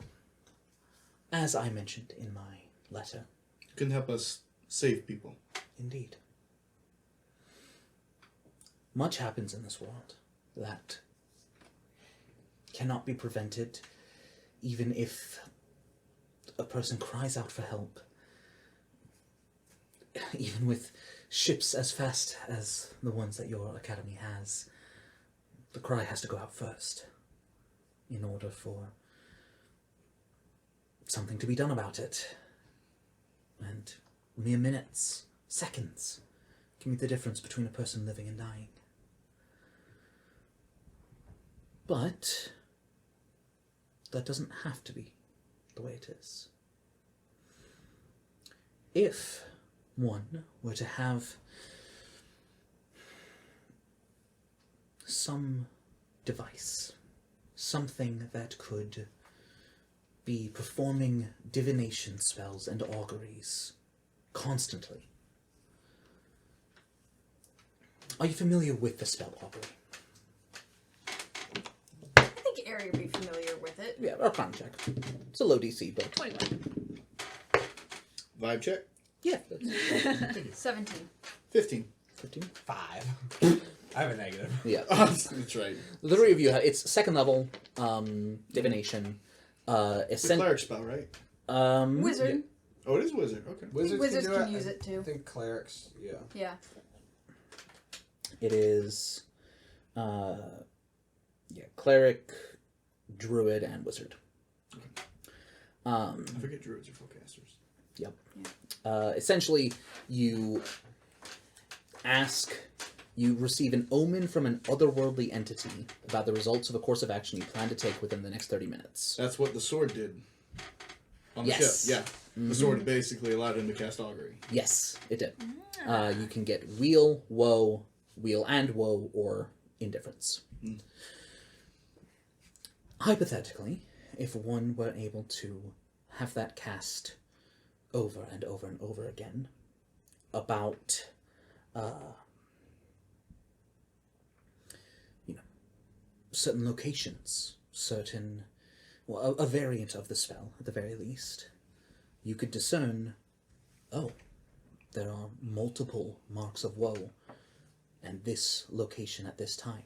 as I mentioned in my letter, You can help us save people. indeed. Much happens in this world that cannot be prevented, even if a person cries out for help. Even with ships as fast as the ones that your academy has, the cry has to go out first in order for something to be done about it. And mere minutes, seconds, can be the difference between a person living and dying. But that doesn't have to be the way it is. If one were to have some device, something that could be performing divination spells and auguries constantly. Are you familiar with the spell augury? I think Ari would be familiar with it. Yeah, Arcana check. It's a low DC, but 21. Vibe check. yeah, that's 17. 15. 15. 5. I have a negative. Yeah. That's right. The three of you have, it's second level divination. It's a cleric spell, right? Wizard. Oh, it is wizard. Okay. Wizards do can use it too. I think clerics, yeah. Yeah. It is cleric, druid, and wizard. I forget druids are spellcasters. Yep. Essentially, you receive an omen from an otherworldly entity about the results of a course of action you plan to take within the next 30 minutes. That's what the sword did. On the Yes. ship, yeah. The sword basically allowed him to cast augury. Yes, it did. You can get wheel, woe, wheel and woe, or indifference. Hypothetically, if one were able to have that cast over and over and over again about certain locations, a variant of the spell at the very least, you could discern, oh, there are multiple marks of woe and this location at this time.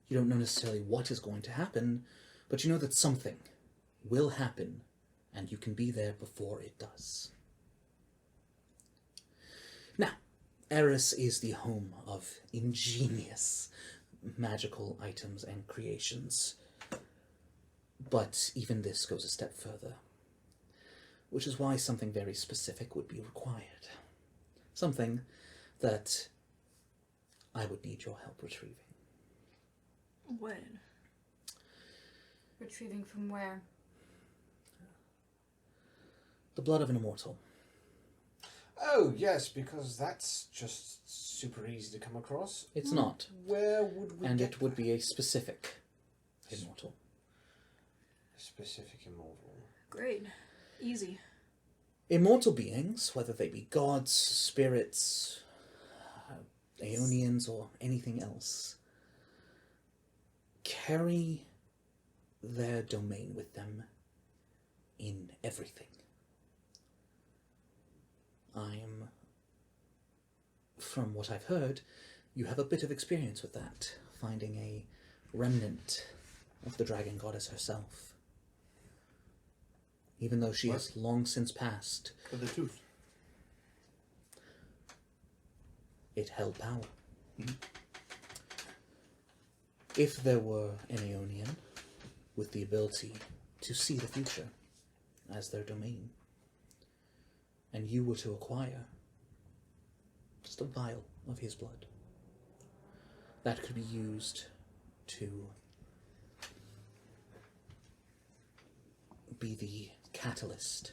You don't know necessarily what is going to happen, but you know that something will happen and you can be there before it does. Now, Eris is the home of ingenious magical items and creations, but even this goes a step further, which is why something very specific would be required. Something that I would need your help retrieving. When? Retrieving from where? The blood of an immortal. Oh, yes, because that's just super easy to come across. It's not. Where would we And get it would that? be a specific immortal. Specific immortal. Great. Easy. Immortal beings, whether they be gods, spirits, Aeonians, or anything else, carry their domain with them in everything. From what I've heard, you have a bit of experience with that, finding a remnant of the dragon goddess herself. Even though she has long since passed, For the tooth. it held power. If there were an Aeonian with the ability to see the future as their domain, and you were to acquire just a vial of his blood, that could be used to be the catalyst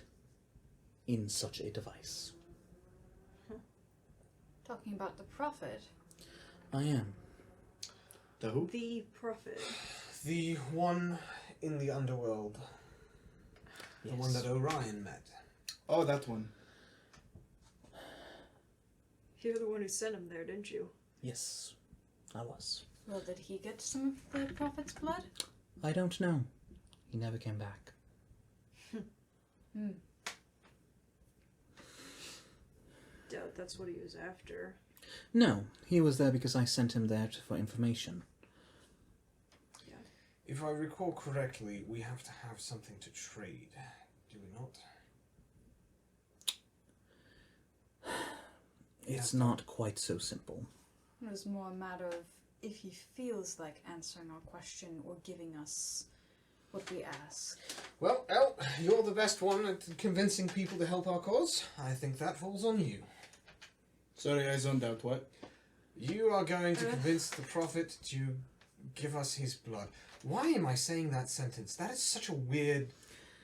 in such a device. Talking about the prophet. I am. The who? The prophet. The one in the underworld. The one that Orion met. Oh, that one. You're the one who sent him there, didn't you? Yes, I was. Well, did he get some of the prophet's blood? I don't know. He never came back. Doubt that's what he was after. No, he was there because I sent him there for information. If I recall correctly, we have to have something to trade, do we not? It's not quite so simple. It was more a matter of if he feels like answering our question or giving us what we ask. Well, El, you're the best one at convincing people to help our cause. I think that falls on you. Sorry, I zoned out. What? You are going to convince the Prophet to give us his blood. Why am I saying that sentence? That is such a weird...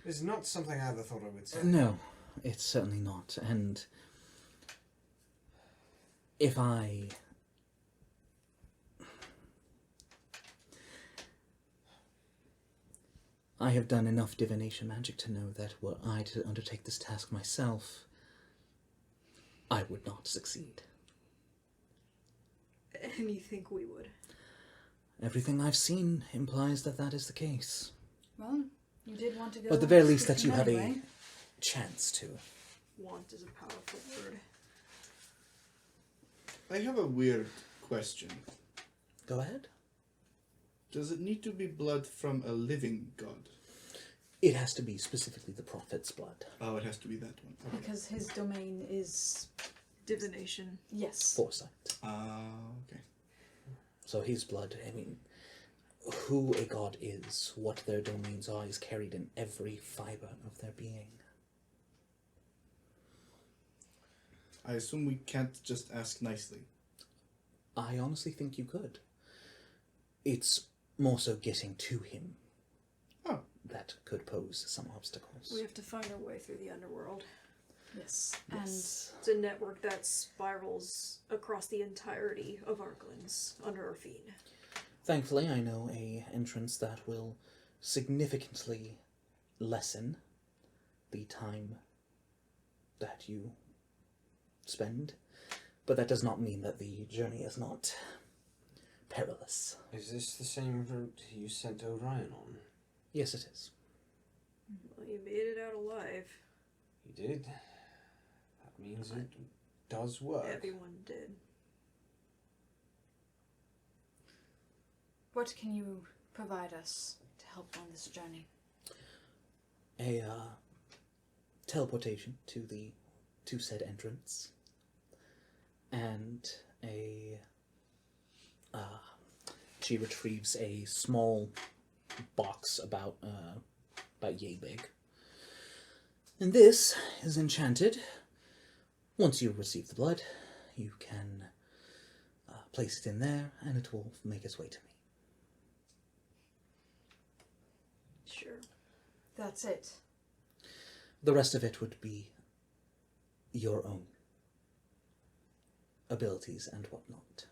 It's not something I ever thought I would say. No, it's certainly not. And if I have done enough divination magic to know that were I to undertake this task myself, I would not succeed. And you think we would? Everything I've seen implies that that is the case. Well, you did want to go. Or at the very and least speak that to you him have anyway. a chance to. Want is a powerful word. I have a weird question. Go ahead. Does it need to be blood from a living god? It has to be specifically the Prophet's blood. Oh, it has to be that one. Okay. Because his domain is Divination. yes. Foresight. Okay. So his blood, I mean, who a god is, what their domains are, is carried in every fiber of their being. I assume we can't just ask nicely. I honestly think you could. It's more so getting to him Oh. that could pose some obstacles. We have to find our way through the underworld. Yes. Yes. It's a network that spirals across the entirety of Arklands under our feet. Thankfully, I know a entrance that will significantly lessen the time that you spend, but that does not mean that the journey is not perilous. Is this the same route you sent Orion on? Yes, it is. Well, you made it out alive. He did. That means it does work. Everyone did. What can you provide us to help on this journey? A teleportation to said entrance, and she retrieves a small box about yay big. And this is enchanted. Once you receive the blood, you can place it in there, and it will make its way to me. Sure. That's it. The rest of it would be your own abilities and whatnot.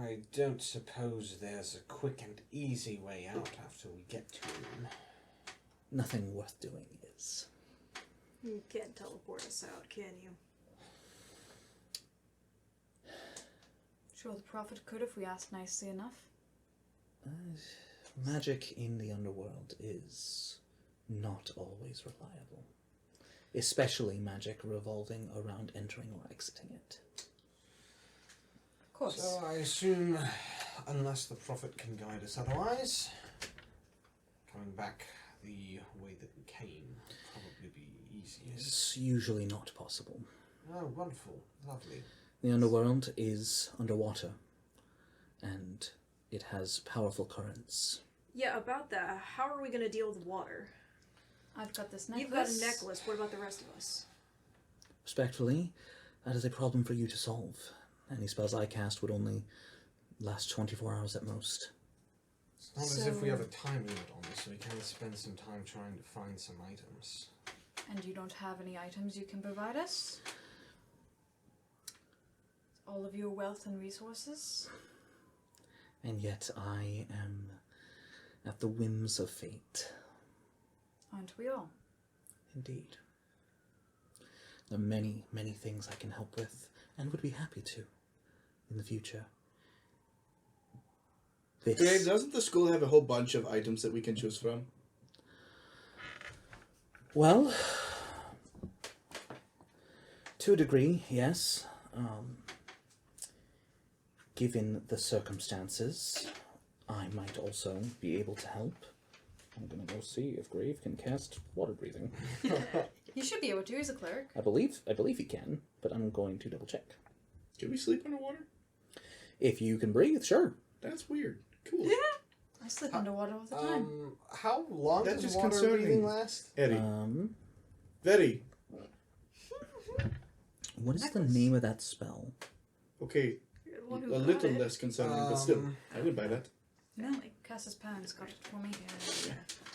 I don't suppose there's a quick and easy way out after we get to him. Nothing worth doing is. You can't teleport us out, can you? Sure, the Prophet could if we asked nicely enough. Magic in the underworld is not always reliable, especially magic revolving around entering or exiting it. Of course. So I assume, unless the Prophet can guide us otherwise, coming back the way that we came would probably be easiest. It's usually not possible. Oh, wonderful. Lovely. The underworld is underwater, and it has powerful currents. Yeah, about that, how are we going to deal with water? I've got this necklace. You've got a necklace, what about the rest of us? Respectfully, that is a problem for you to solve. Any spells I cast would only last 24 hours at most. It's not as if we So- have a time limit on this, so we can spend some time trying to find some items. And you don't have any items you can provide us? All of your wealth and resources? And yet I am at the whims of fate. Aren't we all? Indeed. There are many, many things I can help with, and would be happy to in the future. Greg, doesn't the school have a whole bunch of items that we can choose from? Well, to a degree, yes. given the circumstances, I might also be able to help. I'm gonna go see if Grave can cast water breathing. He should be able to. He's a cleric. I believe he can, but I'm going to double check. Can we sleep underwater? If you can breathe, sure. That's weird. Cool. I sleep underwater all the time. How long That's does just water concerning. breathing last? Eddie. Vetti. What is the name of that spell? Okay, You're the one a who got little it. less concerning, but still, I would buy that. No, cast his parents got it for me.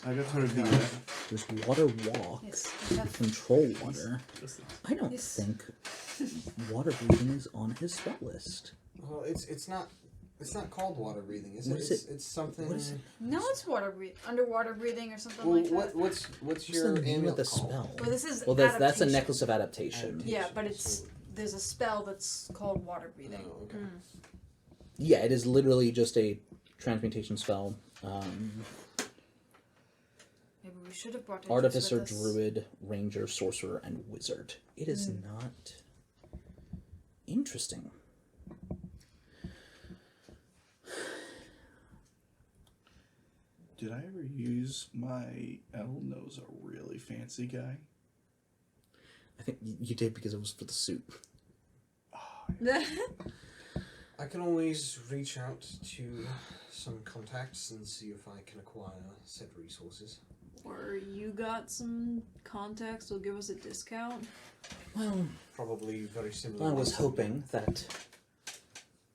I got her the. There's water walk, Yes, I have. control water. I don't Yes. think water breathing is on his spell list. Well, it's not called water breathing, is What it? is It's, it's something. What is it? No, it's underwater breathing or something Well, like that. what's What's your the name of amulet the called? spell? Well, this is Well, that's a adaptation. necklace of adaptation. Yeah, but there's a spell that's called water breathing. Oh, okay. Yeah, it is literally just a transmutation spell. Maybe we should have brought it. Artificer, druid, ranger, sorcerer, and wizard. It is not interesting. Did I ever use my Elno's a really fancy guy? I think you did because it was for the suit. I can always reach out to some contacts and see if I can acquire said resources. Or you got some contacts will give us a discount. Well, Probably very similar. I was ones. hoping that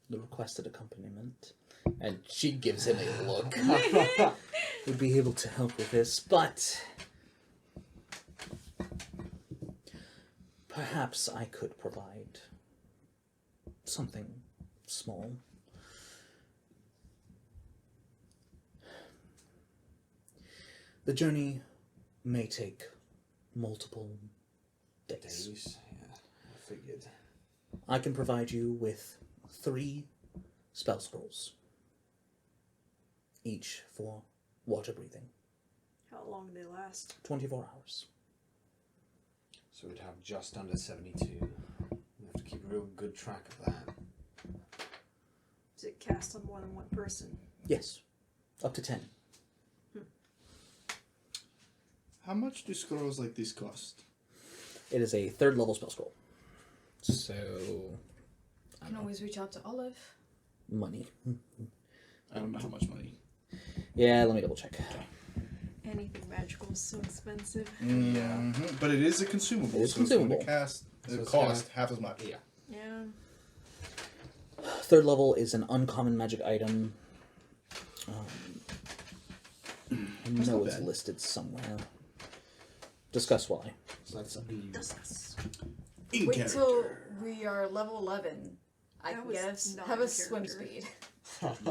the requested accompaniment, and she gives him a look, would be able to help with this, but perhaps I could provide something small. The journey may take multiple days. Days. Yeah, I figured. I can provide you with 3 spell scrolls, each for water breathing. How long do they last? 24 hours. So we'd have just under 72. We have to keep real good track of that. Is it cast on more than one person? Yes, up to 10. How much do scrolls like this cost? It is a 3rd level spell scroll. So, You can always reach out to Olive. money. I don't know how much money. Yeah, let me double check. Anything magical is so expensive. Yeah, but it is a consumable. It is so It's going consumable. to cast So it it's cost half as much. Yeah. Yeah. 3rd level is an uncommon magic item. I That's know not it's bad. listed somewhere. Discuss why. So that's a B. In Wait character. till we are level 11. I That can was get not have in a swim character. speed.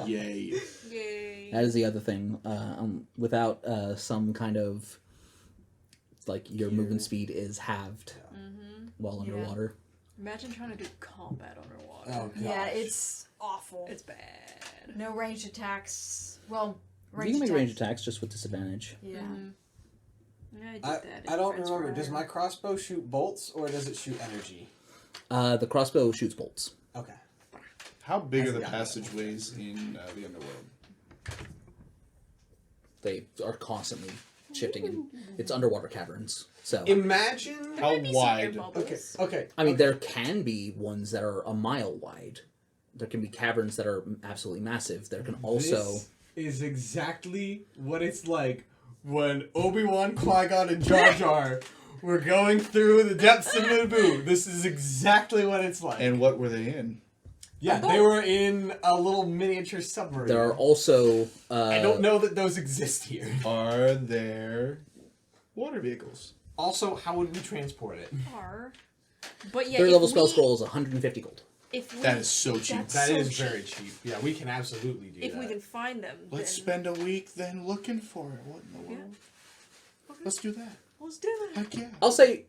Yay. Yay. That is the other thing. Without some kind of, like, your movement speed is halved while Yeah. underwater. Imagine trying to do combat underwater. Oh, gosh. Yeah, it's awful. It's bad. No ranged attacks. Well, You ranged can make attacks. range attacks just with disadvantage. Yeah. Yeah, I did I, that. I in don't Friends remember. Does Forever. my crossbow shoot bolts or does it shoot energy? The crossbow shoots bolts. Okay. How big are I the forgot that. passageways in the underworld? They are constantly shifting, and it's underwater caverns. So, Imagine. How Maybe some air wide? bubbles. Okay. Okay. I mean, there can be ones that are a mile wide. There can be caverns that are absolutely massive. There can also... This is exactly what it's like when Obi-Wan, Qui-Gon, and Jar Jar were going through the depths of Naboo. This is exactly what it's like. And what were they in? yeah, they were in a little miniature submarine. There are also... I don't know that those exist here. Are there water vehicles? Also, how would we transport it? Are. But yeah, 3rd if level spell we- scroll is 150 gold. If we, That is so cheap. That's That so is cheap. very cheap. Yeah, we can absolutely do If that. we can find them, Let's then spend a week then looking for it. What in the Yeah. world? Okay. Let's do that. let's do that. Heck yeah. I'll say,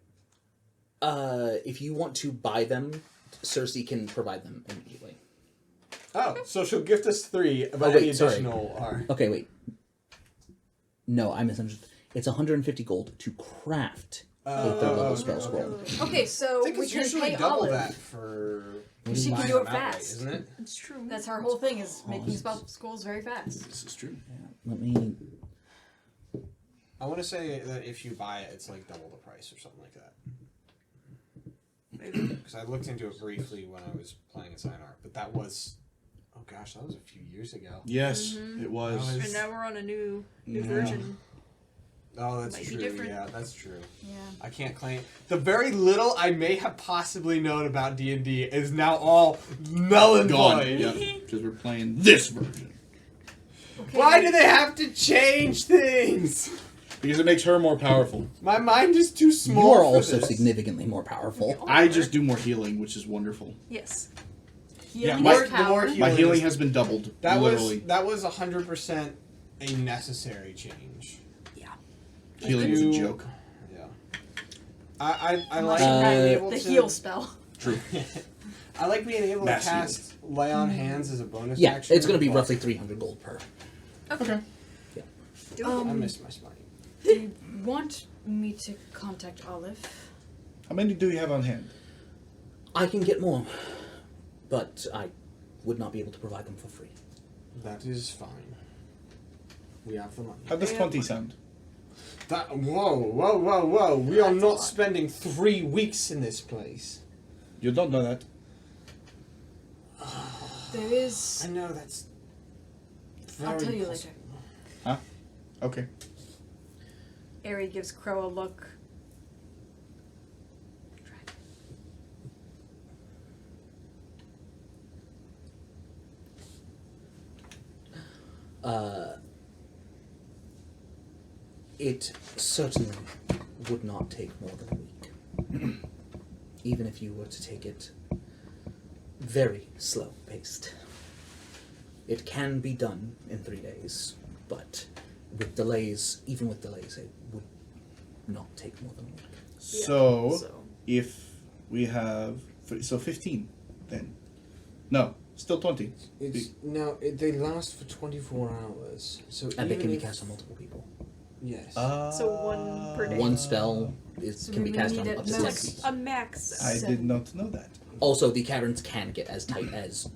if you want to buy them, Cersei can provide them immediately. Oh, so she'll gift us 3, but Oh, wait, any sorry. additional are... Okay, wait. No, I misunderstood. It's 150 gold to craft a 3rd level spell scroll. Okay, so I think we it's can usually pay double Olive. that for... Because she can combine do it them outright, fast. isn't it? It's true. That's her whole thing, is making spell scrolls very fast. This is true. Let me. I want to say that if you buy it, it's like double the price or something like that. Because I looked into it briefly when I was playing Sign Art, but that was, oh gosh, that was a few years ago. Yes, it was. And now we're on a new Yeah. version. Oh, that's Might be true. different. Yeah, that's true. Yeah. I can't claim the very little I may have possibly known about D&D is now all null and Gone. void. Yeah, because we're playing this version. Okay. Why do they have to change things? Because it makes her more powerful. My mind is too small. You're for also this. significantly more powerful. I just do more healing, which is wonderful. Yes. Healing my- is the power. more My Healing healing is- has been doubled. That literally. was 100% a necessary change. Healing was a You- joke. Yeah. I Unless like you have being able the to heal spell. True. I like being able Mass to cast lay on hands as a bonus Yeah, action. it's going to be but roughly 300 gold per. Okay. Do I miss my money. Do you want me to contact Olive? How many do you have on hand? I can get more, but I would not be able to provide them for free. That is fine. We have the money. How does Yeah. 20 sound? That, whoa. We are That's a not lot. spending 3 weeks in this place. You don't know that. There is. I know that's I'll very tell you possible. later. Okay. Ari gives Crow a look. It certainly would not take more than a week. Even if you were to take it very slow paced. It can be done in 3 days, but with delays, even with delays, it would not take more than a week. So, So. if we have... So 15, then. No, still 20. They last for 24 hours. So And they even can be if- cast on multiple people. Yes. So one per day. One spell So can be we cast need on it up to most- 10 Like people. a max. I did not know that. Also, the caverns can get as tight as,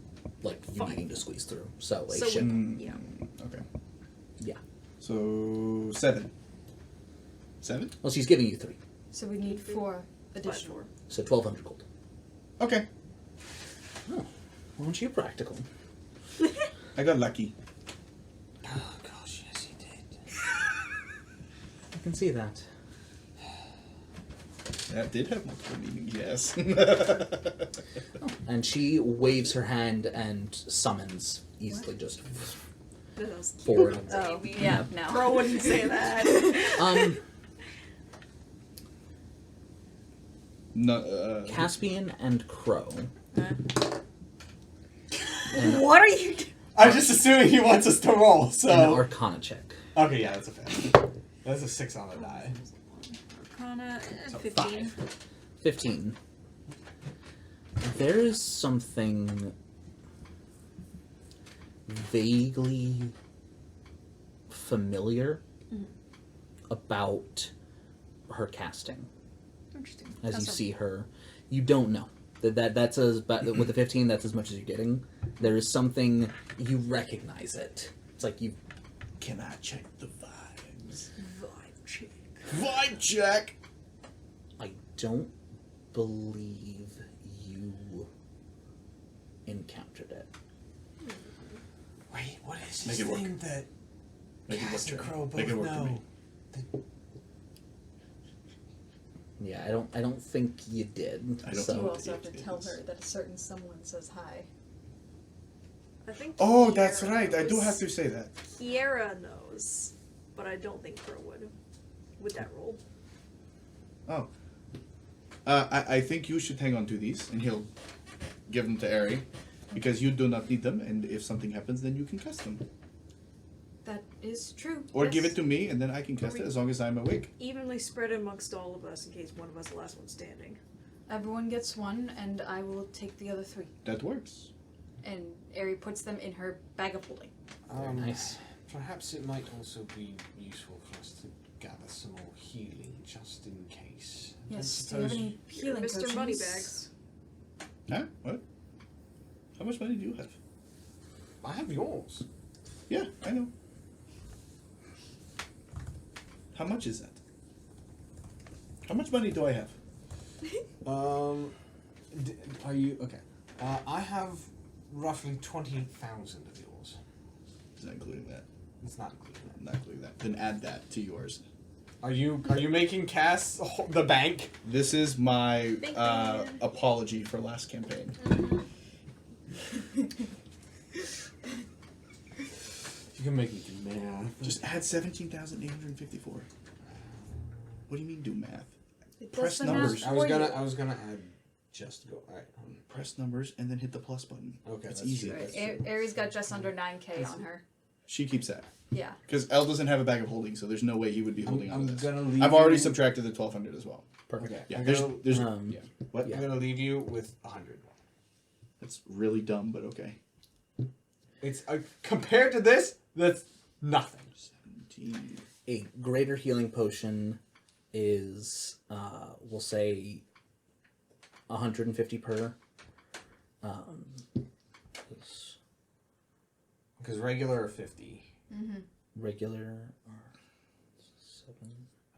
like, you needing to squeeze through. So, a So ship. Yeah. Okay. Yeah. So, 7. 7? Well, she's giving you 3. So we need 4 additional. Platform. So 1,200 gold. Okay. Oh, aren't you practical? I got lucky. Oh gosh, yes he did. I can see that. That did have multiple meanings, yes. And she waves her hand and summons easily just That was cute. forward. Oh, yeah, no. Crow wouldn't say that. No, Caspian and Crow. What are you doing? I'm just assuming he wants us to roll. An So Arcana check. okay, yeah, that's a fail. That's a 6 on the die. Arcana, So 15. 15. There is something vaguely familiar about her casting. Interesting. As you That's see her, you don't know. That's as with the 15. That's as much as you're getting. There is something you recognize it. It's like you. can I check the vibes? Vibe check. Vibe check! I don't believe you encountered it. Wait, what is Make this it work. thing that Make it work, Cass and Jeremy. Crow both Make it work for know? me. Yeah, I don't think you did. I don't so. know. You also have to It tell is. her that a certain someone says hi. I think. Oh, that's Kiera right. I do knows. have to say that. Kiera knows, but I don't think Crow would. With that roll. Oh. I think you should hang on to these, and he'll give them to Ari, because you do not need them, and if something happens, then you can cast them. That is true. Or yes. give it to me, and then I can cast it as long as I'm awake. Evenly spread amongst all of us in case one of us is the last one standing. Everyone gets 1, and I will take the other 3. That works. And Ari puts them in her bag of holding. Very nice. Perhaps it might also be useful for us to gather some more healing, just in case. I Yes. Do don't you have suppose- any healing Mr. potions? Moneybags. Huh? What? How much money do you have? I have yours. Yeah, I know. How much is that? How much money do I have? Are you okay? I have roughly 20,000 of yours. Is that including that? It's not including that. I'm not including that. Then add that to yours. Are you making Cass the bank? This is my Big man. apology for last campaign. You can make it do math. Just add 17,854. What do you mean do math? It Press does the math numbers. I was gonna add just go. All right. Press numbers and then hit the plus button. Okay, That's that's easy. true. Right. Aries got just under 9K on her. She keeps that. Yeah. Because L doesn't have a bag of holding, so there's no way he would be holding on I'm to this. gonna leave. I've already you- subtracted the 1,200 as well. Perfect. Okay. Yeah, I'm there's, gonna, there's Um, yeah. What? I'm gonna leave you with 100. That's really dumb, but okay. It's compared to this, that's nothing. 17. A greater healing potion is, we'll say, 150 per. Because regular are 50. Regular are 7.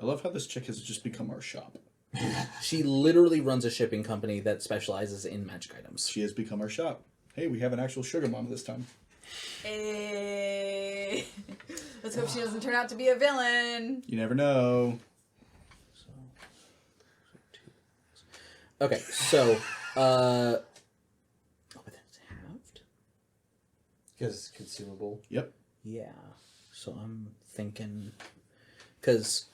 I love how this chick has just become our shop. She literally runs a shipping company that specializes in magic items. She has become our shop. Hey, we have an actual sugar mama this time. Hey. Let's hope she doesn't turn out to be a villain. You never know. Okay, so, oh, but that's halved? Because it's consumable. Yep. Yeah, so I'm thinking, because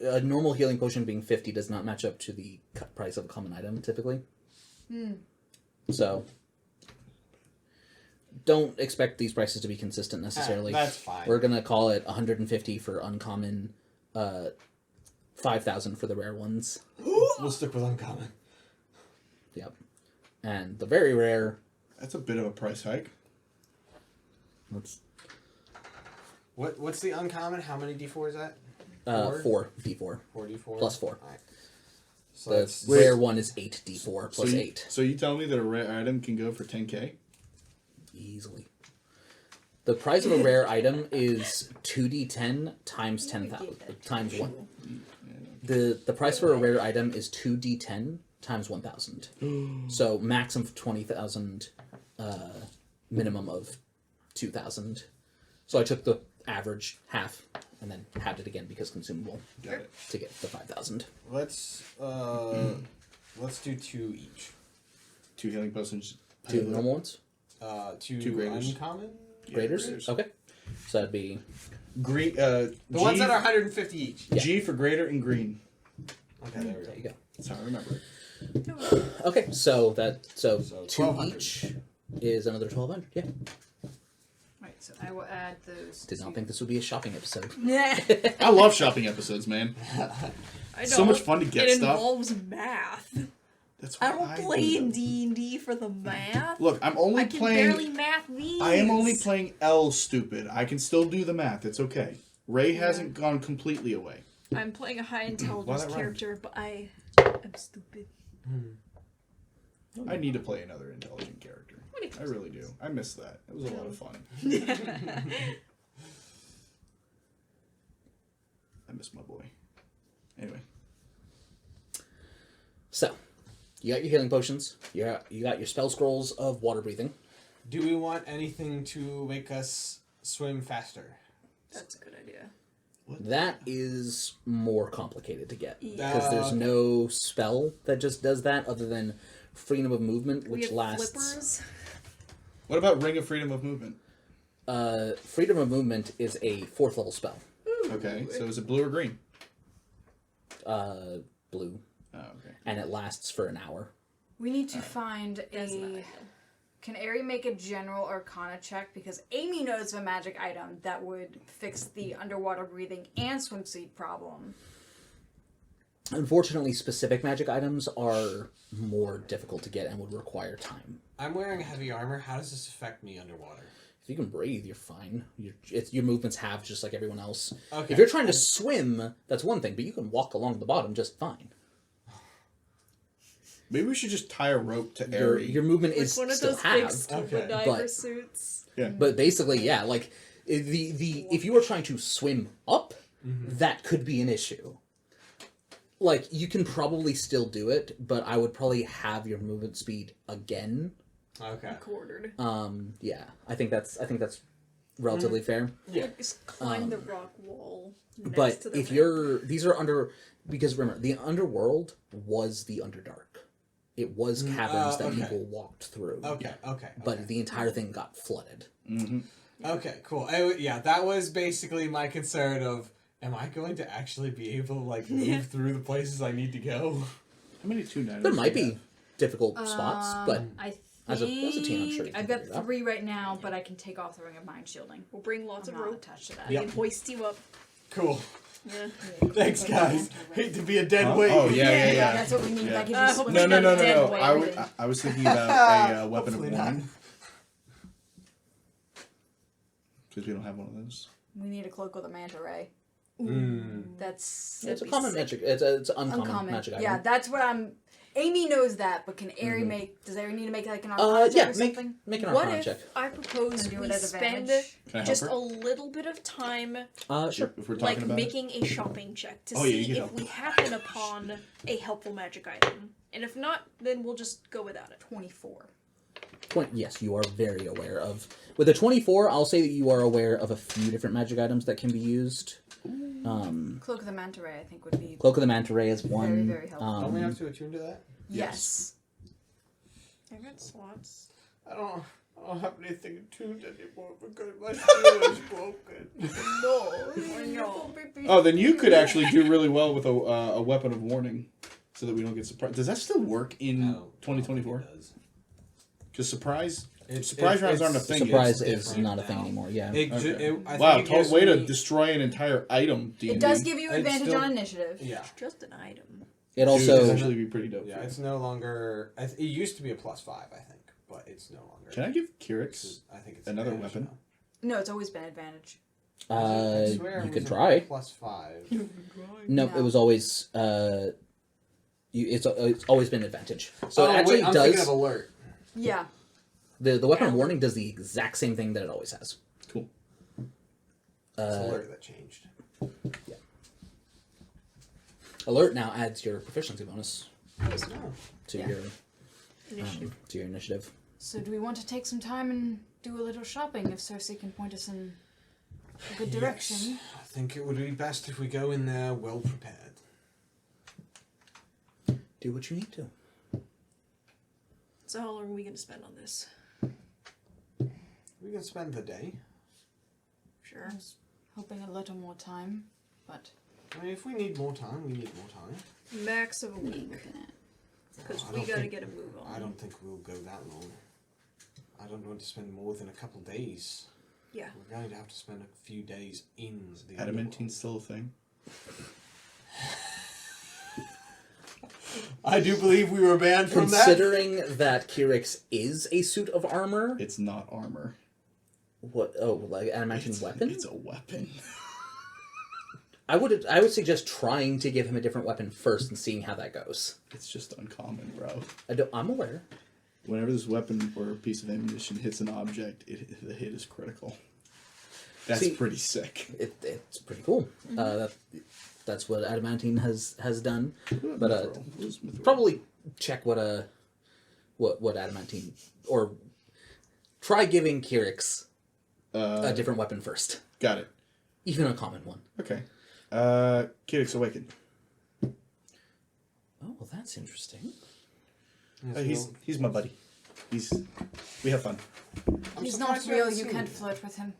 a normal healing potion being 50 does not match up to the price of a common item, typically. So, don't expect these prices to be consistent necessarily. That's fine. We're gonna call it 150 for uncommon, 5,000 for the rare ones. We'll stick with uncommon. Yep. And the very rare, That's a bit of a price hike. let's, What's the uncommon? How many D4 is that? 4 D4. 4 D4? Plus 4. Alright. So The that's rare one is 8 D4 plus so you, 8. So you tell me that a rare item can go for 10k? Easily. The price of a rare item is 2d10 times 10,000 times 1. The price for a rare item is 2d10 times 1,000. So maximum of 20,000, minimum of 2,000. So I took the average half and then halved it again because consumable Got it. to get the 5,000. let's do 2 each. 2 healing potions. 2 normal ones, 2 Two graders. uncommon. Yeah, graders. graders. Okay, so that'd be Green. The ones that are 150 each. G for greater and green. Okay, there we go. there you go. That's how I remember it. Okay, so So 2 1200. each is another 1,200. Yeah. Right, so I will add those. Did not think this would be a shopping episode. Nah. I love shopping episodes, man. I know. So much fun to get it stuff. involves math. That's I what don't play do. in D&D for the math. Look, I'm only I can playing. barely math these. I am only playing L. Stupid. I can still do the math. It's okay. Ray hasn't gone completely away. I'm playing a high intelligence that rhyme? character, but I am stupid. I need to play another intelligent character. When it I comes really do. I miss that. It was a lot of fun. I miss my boy. Anyway, So, you got your healing potions. You got your spell scrolls of water breathing. Do we want anything to make us swim faster? That's a good idea. That is more complicated to get Yeah. because there's no spell that just does that other than freedom of movement, We which have lasts. flippers. what about Ring of Freedom of Movement? Freedom of movement is a 4th level spell. Okay, so is it blue or green? Blue, Oh, okay. and it lasts for an hour. We need to find That's not a. ideal. Can Ari make a general arcana check? Because Amy knows of a magic item that would fix the underwater breathing and swimsuit problem. Unfortunately, specific magic items are more difficult to get and would require time. I'm wearing heavy armor. How does this affect me underwater? If you can breathe, you're fine. Your movements have just like everyone else. Okay. If you're trying to swim, that's one thing, but you can walk along the bottom just fine. Maybe we should just tie a rope to Your Airy. movement Like is one of still those big have. scuba Okay. diver But- suits. But basically, yeah, like the if you were trying to swim up, that could be an issue. Like you can probably still do it, but I would probably have your movement speed again. Okay. Quartered. Yeah, I think that's relatively fair. Yeah. Just climb the rock wall. Next But to the if ramp. these are under, because remember, the underworld was the Underdark. It was caverns that okay. people walked through. Okay. But the entire thing got flooded. Mm-hmm. Okay, cool. Yeah, that was basically my concern of, am I going to actually be able to, like, move through the places I need to go? How many tune items? There do might we be have? difficult spots, but I think as a teen, I'm sure you can I've got figure it out. 3 right now, but I can take off the ring of mind shielding. We'll bring lots I'm of not rope. attached to that. We Yep. can hoist you up. Cool. Yeah. Thanks, guys. Hate to be a dead weight. Oh yeah. That's what we need. Yeah. Like if Uh, you swim No. dead weight, I was thinking about a weapon of Hopefully not. warning. Because we don't have one of those. we need a cloak with a manta ray. That's it's a be common sick. magic. It's an uncommon, uncommon. magic item. Yeah, that's what I'm. Amy knows that, but can Airy make? Does Airy need to make like an arcana check Yeah, or make something? an What arcana if check. I propose And do we it at spend advantage? Can I help just her? a little bit of time, Sure. If we're talking like about making a shopping check to Oh, yeah, you see can if help. we happen upon a helpful magic item, and if not, then we'll just go without it. 24. Yes, you are very aware of. With a 24, I'll say that you are aware of a few different magic items that can be used. Cloak of the manta ray, I think, would be Cloak of the Manta Ray is one. very helpful. Don't we have to attune to that? yes. I got slots. I don't have anything attuned anymore because my skill is broken. Oh, then you could actually do really well with a weapon of warning, so that we don't get surprised. Does that still work in 2024? Because surprise rounds aren't a thing. Surprise It's is different not a thing now. anymore. Yeah. Okay. I Wow, think it gives way to me- destroy an entire item. D&D. It does give you It's advantage still- on initiative. Yeah. Just an item. It Dude, also it'd actually be pretty dope. Yeah, it's no longer. It used to be a +5, I think, but it's no longer. Can I give Kirix? I think it's another advantage weapon? now. No, it's always been advantage. I swear it you could was a try. +5. No, No. it was always it's always been advantage. So it actually I'm does thinking of alert. Yeah. the weapon of warning does the exact same thing that it always has. Cool. It's alert that changed. Alert now adds your proficiency bonus No. to Yeah. your Initiative. to your initiative. So do we want to take some time and do a little shopping if Cersei can point us in a good direction? Yes. I think it would be best if we go in there well prepared. Do what you need to. So how long are we going to spend on this? We can spend the day. Sure. I was hoping a little more time, but I mean, if we need more time, we need more time. Max of a week. Because I we don't got to think- get a move on. I don't think we'll go that long. I don't want to spend more than a couple days. Yeah. We're going to have to spend a few days in the Adamantine's still a thing. I do believe we were banned from that. Considering that Kirix is a suit of armor, It's not armor. what? Oh, like adamantine weapon. It's a weapon. I would suggest trying to give him a different weapon first and seeing how that goes. It's just uncommon, bro. I'm aware. Whenever this weapon or a piece of ammunition hits an object, the hit is critical. That's See, pretty sick. It's pretty cool. That's what adamantine has done. But probably check what adamantine, or try giving Kirix a different weapon first, Got it. even a common one. Okay. Kirix Awaken. Oh, well, that's interesting. He's my buddy. We have fun. he's not real. You can't flirt with him.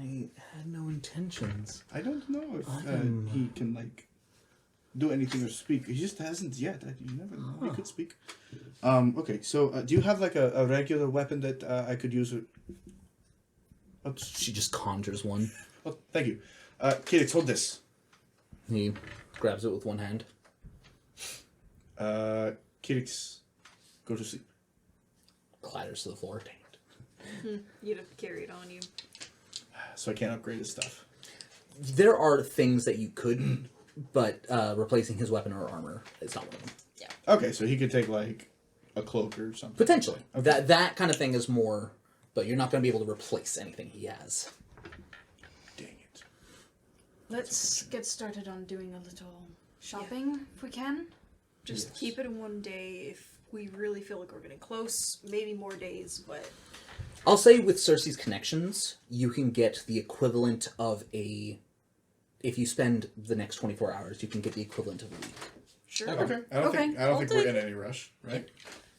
I had no intentions. I don't know if I'm- he can do anything or speak. He just hasn't yet. You never know. He could speak. Okay. So do you have a regular weapon that I could use? She just conjures one. Oh, thank you. Kirix, hold this. He grabs it with one hand. Kirix, go to sleep. Clatters to the floor. Dang it. You'd have to carry it on you. So I can't upgrade his stuff. There are things that you could, but replacing his weapon or armor is not one of them. Okay, so he could take like a cloak or something. Potentially. Okay. That kind of thing is more, but you're not going to be able to replace anything he has. Dang it. Let's get started on doing a little shopping if we can. Just keep it in one day. If we really feel like we're getting close, maybe more days, but... I'll say with Cersei's connections, you can get the equivalent of a... If you spend the next 24 hours, you can get the equivalent of a week. Sure. Okay. I don't think I'll we're take in any rush, right?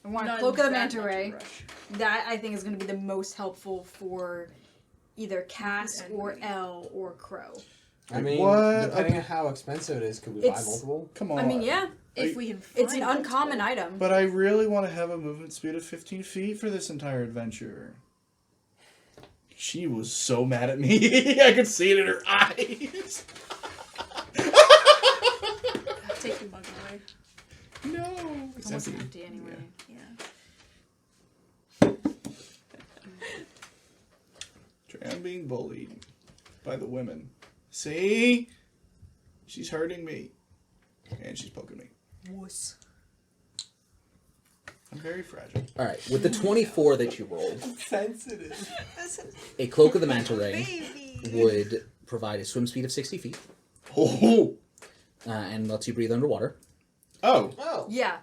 I want a Not Cloak of the that Manta much of a Ray. rush. That I think is going to be the most helpful for either Cass And or me. Elle or Crow. I mean, What? depending on how expensive it is, could we buy It's- multiple? Come on. I mean, yeah, If we can find it's an uncommon item. But I really want to have a movement speed of 15 feet for this entire adventure. She was so mad at me. I could see it in her eyes. Take the mug away. No. It's almost empty anyway. Yeah. I'm being bullied by the women. See? She's hurting me. And she's poking me. Wuss. I'm very fragile. Alright, with the 24 that you rolled, Sensitive. a Cloak of the Manta Ray Baby. would provide a swim speed of 60 feet Oh. and lets you breathe underwater. Oh. Oh. Yeah.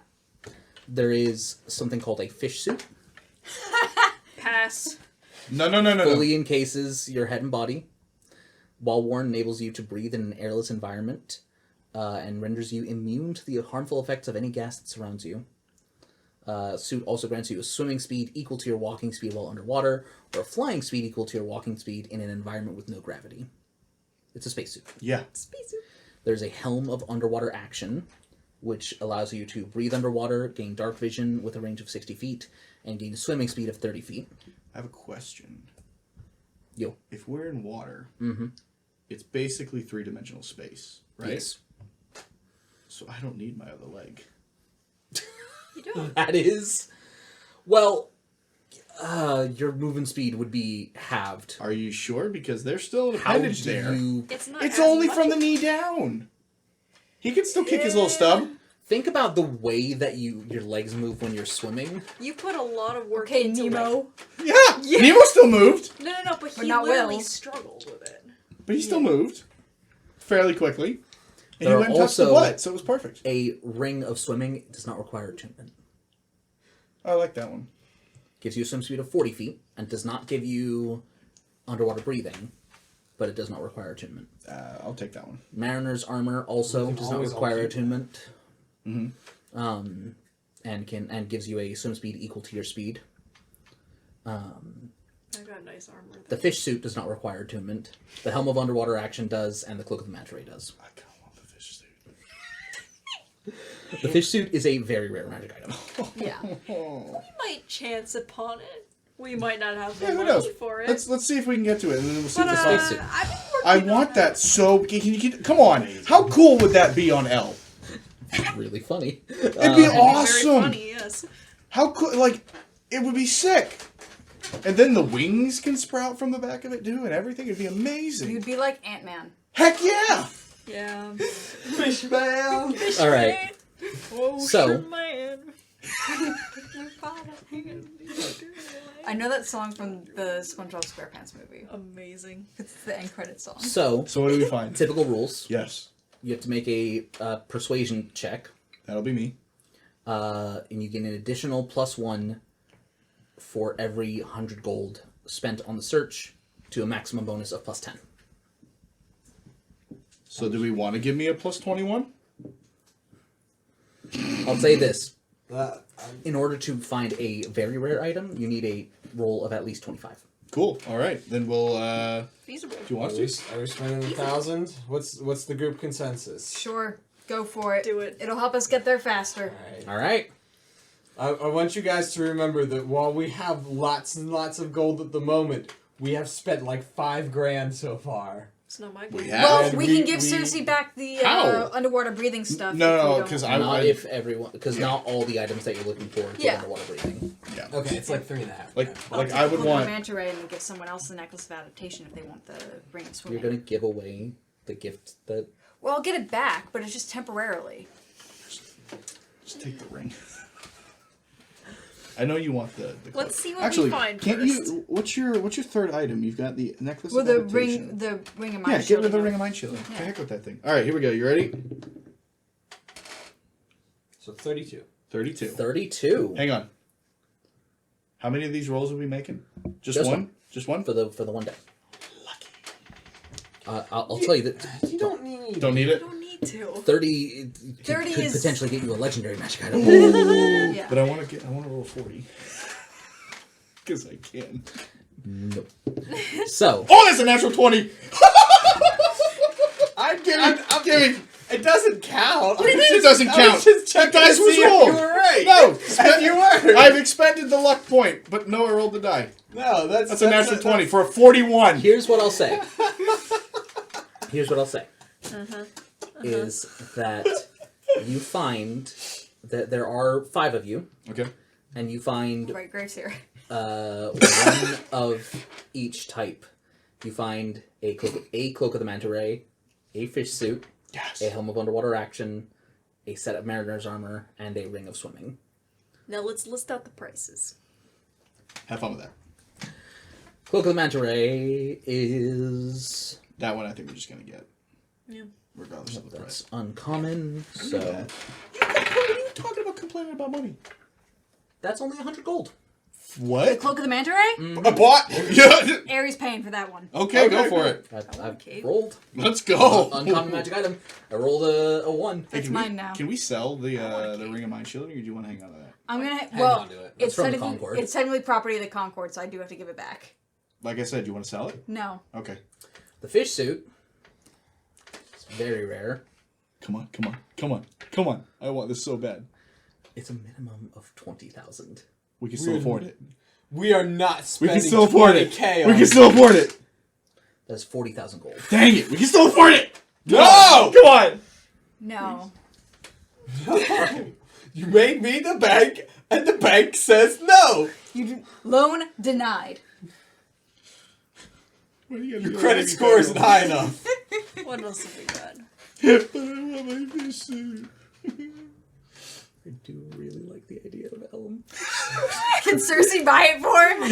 There is something called a fish suit. Pass. No. Fully encases your head and body. While worn, enables you to breathe in an airless environment and renders you immune to the harmful effects of any gas that surrounds you. Suit also grants you a swimming speed equal to your walking speed while underwater, or a flying speed equal to your walking speed in an environment with no gravity. It's a spacesuit. Yeah. There's a helm of underwater action, which allows you to breathe underwater, gain dark vision with a range of 60 feet, and gain a swimming speed of 30 feet. I have a question. Yo. If we're in water, Mm-hmm. it's basically three-dimensional space, right? Yes. So I don't need my other leg. You don't. That is... Well, your movement speed would be halved. Are you sure? Because there's still an How appendage do there. you... It's not. It's as only much from the knee down. He can still kick his little stub. Think about the way that your legs move when you're swimming. You put a lot of work Okay, into Nemo. Yeah. Nemo still moved, No, but But he not literally Will. struggled with it. but he still moved fairly quickly. And There he are went and touched the also- butt, so it was perfect. A ring of swimming does not require attunement. I like that one. Gives you a swim speed of 40 feet, and does not give you underwater breathing, but it does not require attunement. I'll take that one. Mariner's armor also We can does not always require all keep attunement. Mhm. And gives you a swim speed equal to your speed. I've got nice armor. The fish suit does not require attunement. The helm of underwater action does, and the cloak of the manta ray does. I kind of want the fish suit. The fish suit is a very rare magic item. Yeah. We might chance upon it. We might not have the Yeah, who money knows? for it. Let's see if we can get to it, and then we'll see but if the it's space suit. I've been I working on want that so. Come on, how cool would that be on Elle? Really funny. It'd be Very awesome. funny, yes. How cool? Like, it would be sick. And then the wings can sprout from the back of it too, and everything. It'd be amazing. You'd be like Ant-Man. Heck yeah! Yeah. Fish man. All right. Oh, So- man. I know that song from the SpongeBob SquarePants movie. Amazing. It's the end credit song. So, So what do we find? typical rules. Yes, You have to make a persuasion check, that'll be me. and you get an additional +1 for every 100 gold spent on the search, to a maximum bonus of +10. So do we want to give me a +21? I'll say this. That, In order to find a very rare item, you need a roll of at least 25. Cool. All right, then we'll. Feasible. Do you want to? are we spending 1,000? What's the group consensus? Sure, go for it. Do it. It'll help us get there faster. Alright. All right. I want you guys to remember that while we have lots and lots of gold at the moment, we have spent like 5 grand so far. It's not my We game. have- Well, And we can give Cersei back the How? underwater breathing stuff. if we No, don't- because Not if everyone, because not all the items that you're looking for give Yeah. underwater breathing. Yeah. Okay, it's like 3.5. Like I'll like take I the would Cloak of want. Manta Ray and then give someone else the Necklace of Adaptation if they want the ring of swimming. You're gonna give away the gift that. Well, I'll get it back, but it's just temporarily. Just take the ring. I know you want the cloak. Let's see what Actually, we find can't first. you? What's your third item? You've got the necklace. Well, of the levitation. ring of my Yeah, shield. get rid of the ring of mind shield. Yeah. The heck with that thing. All right, here we go. You ready? So 32. 32. 32 Hang on. How many of these rolls are we making? Just Just one? one. Just one? for the one day. I'll tell you that You don't need. Don't need You it? don't need to. 30 30 could is- potentially get you a legendary magic item. Yeah. But I want to roll 40. Because I can. Nope. So, Oh, that's a natural 20! I'm Give me! It doesn't count. It doesn't I count. was just checking The dice to was see if rolled. you were right. No! And you were. I've expended the luck point, but no, I rolled the die. No, That's a natural 20 for a 41. here's what I'll say. Is that you find that there are 5 of you, Okay. and you find Right, Graves here. one of each type. You find a cloak of the manta ray, a fish suit, Yes. a helm of underwater action, a set of mariner's armor, and a ring of swimming. Now let's list out the prices. Have fun with that. Cloak of the manta ray is That one I think we're just going to get. Yeah. Regardless of the that's price. uncommon. So What are you talking about complaining about money? that's only 100 gold. What? Cloak of the Manta Ray? A bot? Yeah. Aries paying for that one. Okay, go for it. I've cape. rolled Let's go. uncommon magic item. I rolled a 1. That's can mine we, now. Can we sell the ring of mind shield, or do you want to hang on to that? I'm gonna. Hang Well, on to it. it's from the technically Concord. it's technically property of the Concord, so I do have to give it back. Like I said, do you want to sell it? No. Okay. The fish suit. It's very rare. Come on, come on, come on, come on. I want this so bad. It's a minimum of 20,000. We can still afford it. We are not We spending can still afford it. 20K We on can still afford it. That's 40,000 gold. Dang it. We can still afford it. No! Come on. No. You made me the bank, and the bank says no. Loan denied. Your credit score isn't high enough. What else have we got? But I want my fish suit. I do really like the idea of Elm. Can Cersei buy it for him?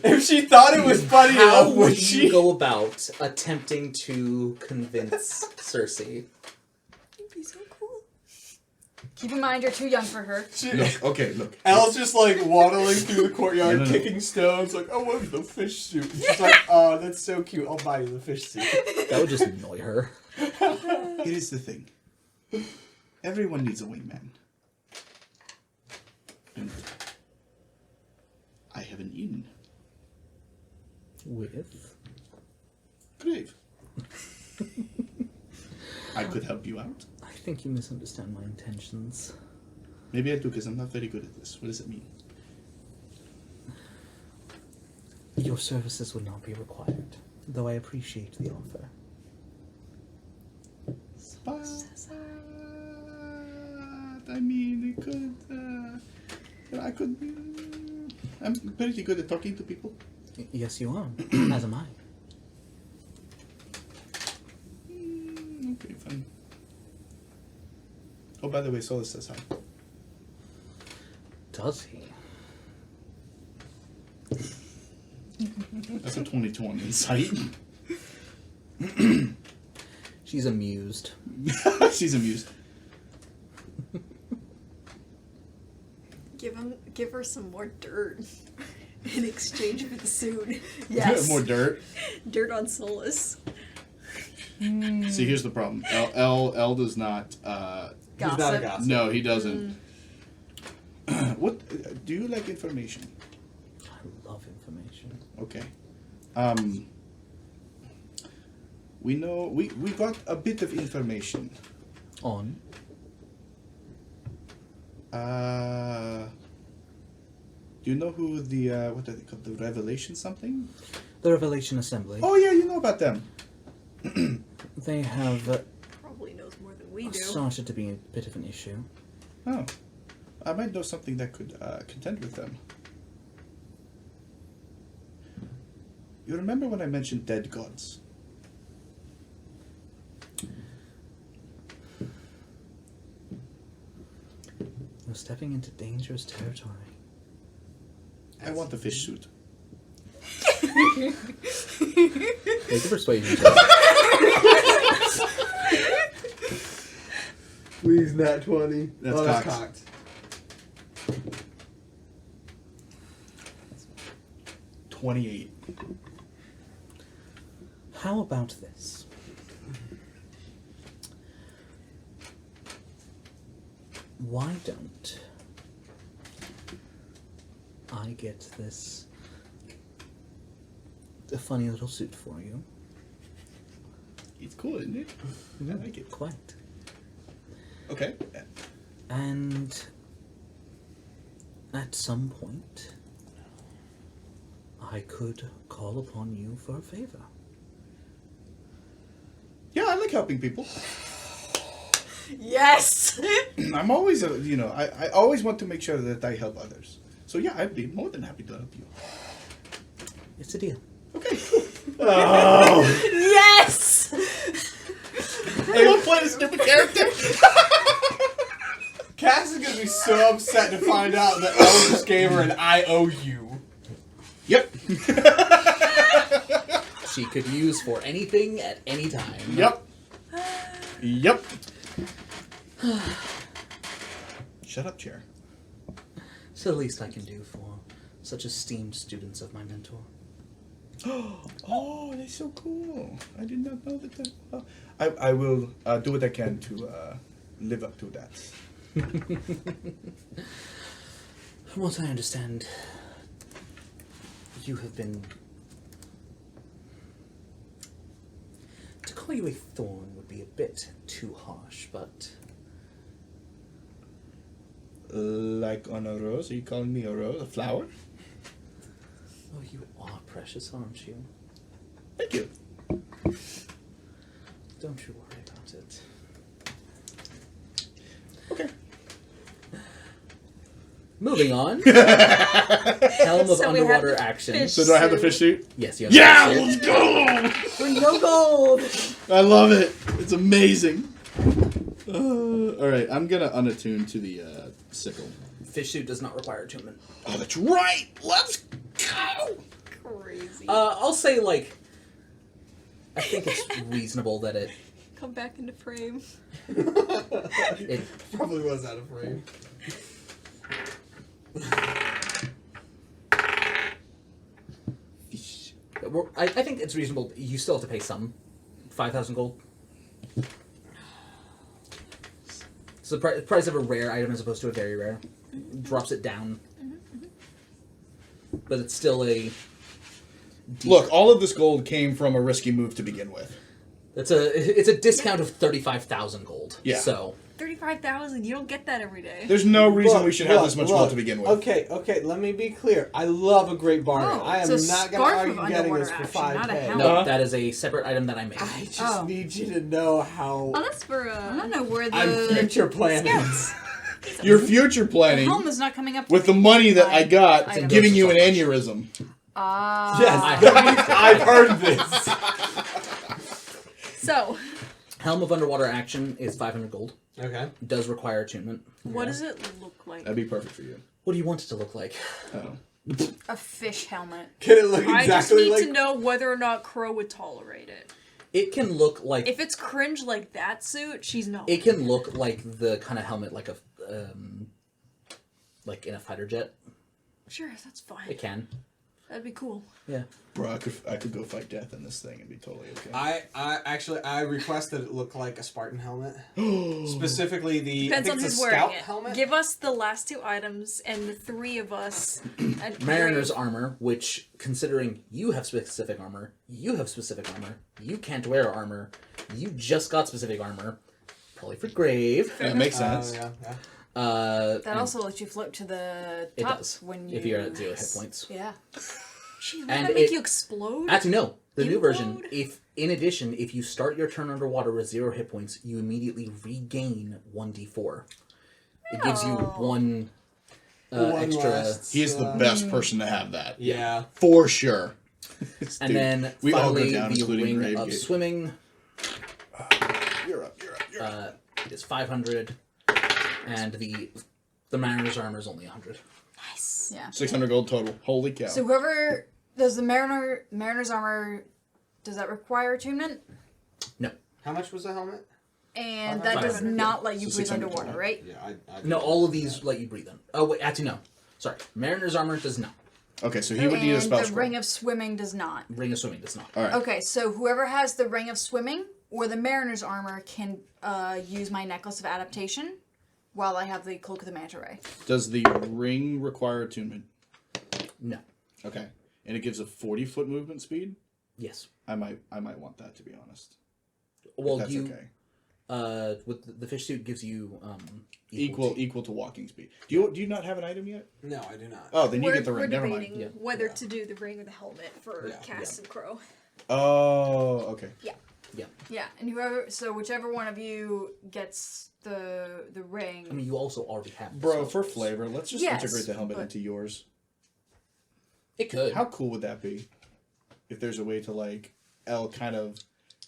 If she thought it was funny How enough, would would you she? go about attempting to convince Cersei? It'd be so cool. Keep in mind, you're too young for her. Look, okay, look. Elle's just like waddling through the courtyard, No. kicking stones, like, I want the fish suit. And she's like, oh, that's so cute. I'll buy you the fish suit. That would just annoy her. Here is the thing. Everyone needs a wingman. And I have an inn. With? Grave. I could help you out. I think you misunderstand my intentions. Maybe I do, because I'm not very good at this. What does it mean? Your services would not be required, though I appreciate the offer. But I mean, it could. I could. I'm pretty good at talking to people. Yes, you are. As am I. Okay, fine. Oh, by the way, Solus says hi. Does he? That's a 22 on insight. She's amused. She's amused. Give her some more dirt in exchange for the suit. Yes. More dirt. Dirt on Solus. See, here's the problem. L does not. He's not a gossip. No, he doesn't. What do you like information? I love information. Okay. We know we got a bit of information. On? Do you know who the what are they called? The Revelation something? The Revelation Assembly. Oh yeah, you know about them. They have Probably knows more than we do. started to be a bit of an issue. Oh, I might know something that could contend with them. You remember when I mentioned dead gods? You're stepping into dangerous territory. I want the fish suit. Make a persuasion check. Please, nat 20. That's that's cocked. 28. How about this? Why don't I get this a funny little suit for you? It's cool, isn't it? I like it. Quite. Okay. And at some point, I could call upon you for a favor. Yeah, I like helping people. Yes! I'm always, I always want to make sure that I help others. So yeah, I'd be more than happy to help you. It's a deal. Okay, cool. Yes! I don't play a stupid character. Cass is gonna be so upset to find out that I just gave her an IOU. Yep. She could use for anything at any time. Yep. Yep. Shut up, chair. It's the least I can do for such esteemed students of my mentor. Oh, that's so cool. I did not know that. I will do what I can to live up to that. From what I understand, you have been... To call you a thorn would be a bit too harsh, but... Like on a rose? Are you calling me a rose? A flower? Oh, you are precious, aren't you? Thank you. Don't you worry about it. Okay. Moving on. Helm of So we have underwater the action. fish So do I have the fish suit? Yes, you have Yeah, the let's suit. go! For no gold! I love it. It's amazing. All right, I'm gonna unattune to the sickle. Fish suit does not require attunement. Oh, that's right. Let's go. Crazy. I'll say, like, I think it's reasonable that it Come back into frame. it Probably was out of frame. I think it's reasonable. You still have to pay some. 5,000 gold. So the price of a rare item as opposed to a very rare. Drops it down. But it's still a... Look, all of this gold came from a risky move to begin with. It's a discount of 35,000 gold. Yeah. So 35,000. You don't get that every day. There's no reason Look, we should have look, this much look. gold to begin with. Okay, let me be clear. I love a great bargain. Oh, I am it's a not going to scarf of argue getting this underwater for action, not a 5K. helmet. no, that is a separate item that I made. I just Oh. need you to know how Oh, that's for I don't know where I'm the future planning. Your future planning, helm is not coming up with the money that I got, Item. giving you an aneurysm. Ah. Yes, I've heard this. So, Helm of underwater action is 500 gold. Okay. Does require attunement. what does it look like? That'd be perfect for you. What do you want it to look like? Oh. A fish helmet. Can it look I just exactly need like... to know whether or not Crow would tolerate it. It can look like If it's cringe like that suit, she's not. it can look like the kind of helmet like a like in a fighter jet. Sure, that's fine. It can. That'd be cool. Yeah. Bro, I could go fight death in this thing and be totally okay. I request that it look like a Spartan helmet. Specifically the Depends I on think it's who's a wearing scout it. helmet. Give us the last two items, and the three of us. Mariner's armor, which, considering you have specific armor, you have specific armor, you can't wear armor, you just got specific armor, probably for Grave. That makes sense. Yeah. That and also lets you float to the it top does when you. if you're at 0 hit points. Yeah. Jeez, would And that make it- you explode? Actually, no. The new version, Implode? if in addition, if you start your turn underwater with 0 hit points, you immediately regain 1d4. It gives you Oh. one One extra. last, He is the best person to have that. Yeah. For sure. And Dude, then we all go finally, down, the including ring Grave of Gate. swimming You're up. is 500, and the The mariner's armor is only 100. Nice. Yeah. 600 gold total. Holy cow. So whoever does the mariner's armor, does that require attunement? No. How much was the helmet? And that does 500. not let you So breathe 600 underwater, total. right? Yeah, I No, all of these let you breathe in. Oh, wait, actually, no. Sorry. Mariner's armor does not. Okay, so he would need a And spell the scroll. ring of swimming does not. Ring of swimming does not. All right. Okay, so whoever has the ring of swimming or the mariner's armor can use my necklace of adaptation while I have the cloak of the manta ray. Does the ring require attunement? No. Okay. And it gives a 40-foot movement speed? Yes. I might want that, to be honest. Well, If that's you okay. with the fish suit gives you Equal to walking speed. Do you not have an item yet? No, I do not. Oh, then you We're get the ring. Never debating mind. Yeah. whether Yeah. to do the ring or the helmet for Yeah. Cass and Crow. Oh, okay. Yeah, and whichever one of you gets the ring. I mean, you also already have. Bro, so- for flavor, let's just Yes, integrate the helmet but- into yours. It could. How cool would that be? If there's a way to, like, Elle kind of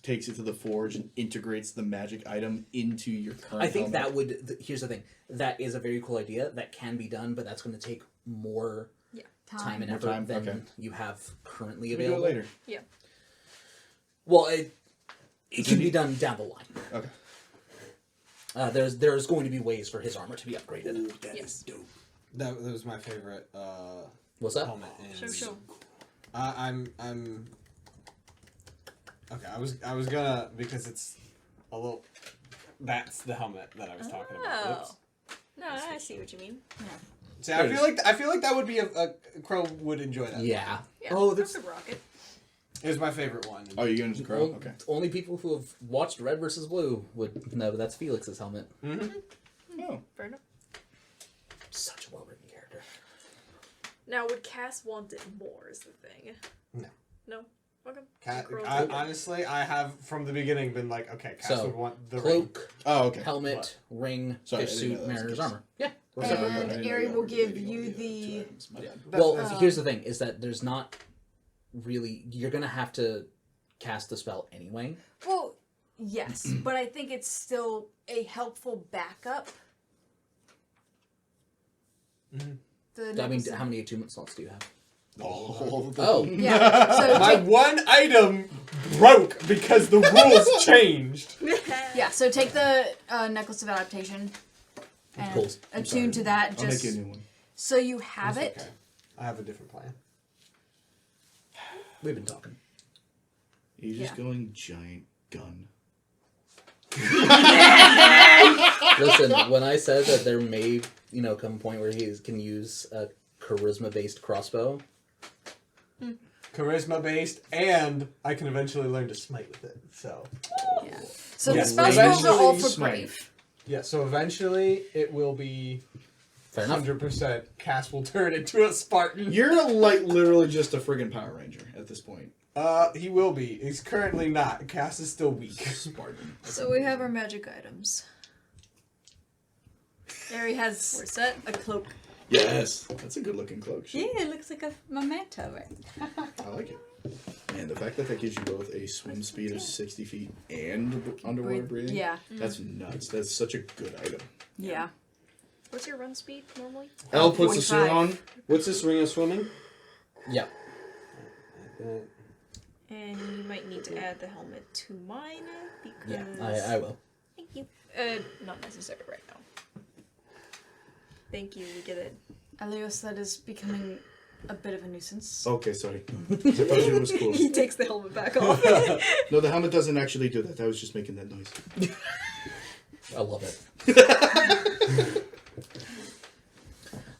takes it to the forge and integrates the magic item into your current I think helmet. that would. Here's the thing. That is a very cool idea. That can be done, but that's going to take more time and More effort time? than Okay. you have currently We do it available. later. Well, it can be done down the line. Okay. There's going to be ways for his armor to be upgraded. Yes. Dope. That was my favorite What's that? helmet. And Show. I'm okay. I was gonna, because it's a little. That's the helmet that I was talking about. Oh. Oops. No, I see what you mean. See, I feel like that would be a Crow would enjoy that. Yeah. Yeah. Oh, that's that's a rocket. It was my favorite one. Oh, you're going to Crow? Okay. Only people who have watched Red vs. Blue would know that's Felix's helmet. Oh. Fair enough. Such a well-written character. Now, would Cass want it more? Is the thing. No. No. Okay. Crow, honestly, I have from the beginning been like, okay, Cass So, would want the ring. Cloak, Oh, okay. helmet, What? ring, Sorry, fish I didn't know suit, that was mariner's the case. armor. Yeah. I didn't And know Ari you will were give relating you all the- two items. My bad. Well, here's the thing: is that there's not really. You're gonna have to cast the spell anyway. Well, yes, but I think it's still a helpful backup. The I mean, necklace- how many attunement slots do you have? Oh. Oh, Yeah. So My take, one item broke because the rules changed. yeah. So take the necklace of adaptation and Cool. I'm attune to that. I'll make Just you a new one. so you have It's it. okay. I have a different plan. we've been talking. You're just Yeah. going giant gun. Listen, when I said that there may, come a point where he can use a charisma-based crossbow. Charisma based, and I can eventually learn to smite with it. So Yeah. So Yeah, the spell scrolls are all for smite. brave. yeah, so eventually it will be Fair enough. 100%. Cass will turn into a Spartan. You're literally just a friggin' Power Ranger at this point. He will be. He's currently not. Cass is still weak. Spartan. So we have our magic items. Ari has We're set. a cloak. Yes, that's a good looking cloak. Yeah, it looks like a memento, right? I like it. Man, the fact that gives you both a swim speed of 60 feet and underwater breathing. Yeah. That's nuts. That's such a good item. Yeah. What's your run speed normally? Elle puts the 45. suit on. What's this ring of swimming? Yeah. And you might need to add the helmet to mine because. Yeah, I will. Thank you. Not necessary right now. Thank you. We get it. Elios, that is becoming a bit of a nuisance. Okay, sorry. I thought it was cool. He takes the helmet back off. No, the helmet doesn't actually do that. I was just making that noise. I love it.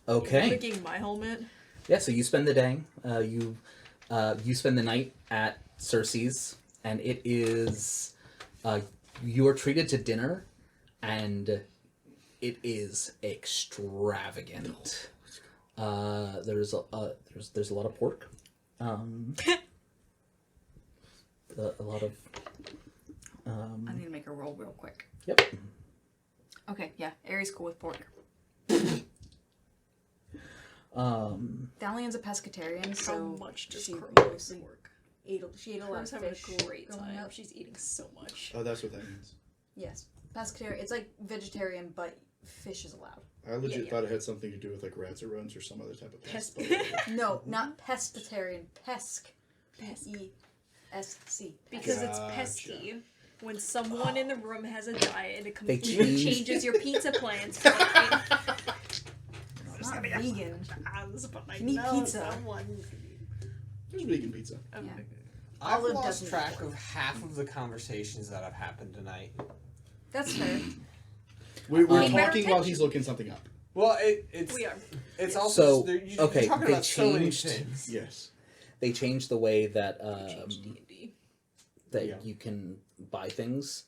You're Okay. making my helmet. Yeah, so you spend the day. You spend the night at Cersei's, and it is. You are treated to dinner, and it is extravagant. There's a lot of pork. A lot of. I need to make a roll real quick. Yep. Okay, yeah. Ari's cool with pork. Dalian's a pescatarian, so How much does she Crow mostly work? she ate a lot Crow's of having fish a great growing time. up. She's eating so much. Oh, that's what that means. Yes. Pescatarian. It's like vegetarian, but fish is allowed. I legit Yeah. thought it had something to do with like rats or runs or some other type of pest. No, not pescatarian. Pesc. Pesc. P-E-S-C. Because it's Gotcha. pesky. When someone in the room has a diet and it They completely changed- changes your pizza plans. For like, It's not vegan. I You need know pizza. someone- There's vegan pizza. Yeah. I've Olive lost doesn't track work. of half of the conversations that have happened tonight. That's fair. We're Paying better talking while attention. he's looking something up. Well, it's We are. it's also So, you're okay, talking they about so many changed- things. Yes. They changed the way that Change D&D. that Yeah. you can buy things.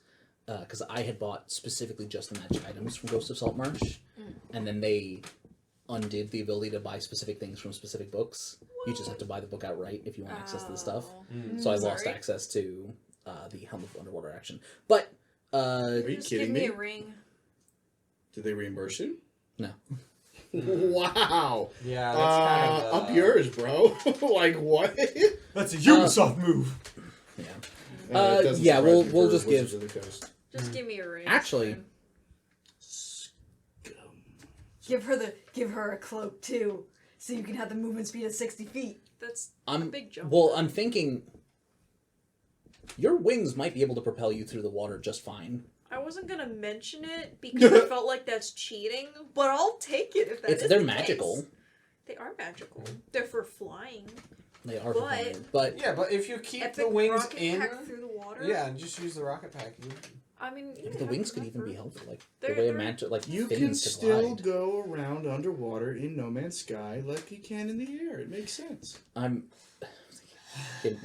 Because I had bought specifically just the magic items from Ghost of Saltmarsh, and then they undid the ability to buy specific things from specific books. You just have to buy the book outright if you want access to the stuff. Oh. So I lost Sorry. access to the Helm of Underwater action. But Are you Just kidding give me me? a ring. Did they reimburse you? no, Wow. Yeah, that's kind of Up yours, bro. Like what? That's a Ubisoft move. yeah. It doesn't Yeah, surprise we'll- me we'll for just Wizards give- of the Coast. Just give me a ring. Actually- Give her a cloak too, so you can have the movement speed of 60 feet. That's I'm a big jump. well. I'm thinking your wings might be able to propel you through the water just fine. I wasn't gonna mention it because I felt like that's cheating, but I'll take it if that's They're magical. They are magical. They're for flying. They are, But- fine, but Yeah, but if you keep Epic the wings rocket in, pack through the water. yeah, just use the rocket pack. I mean, you the have wings could enough even be room. helpful. Like They're- the way a they're- magic, like You fins can could still glide. go around underwater in No Man's Sky like you can in the air. It makes sense. I'm in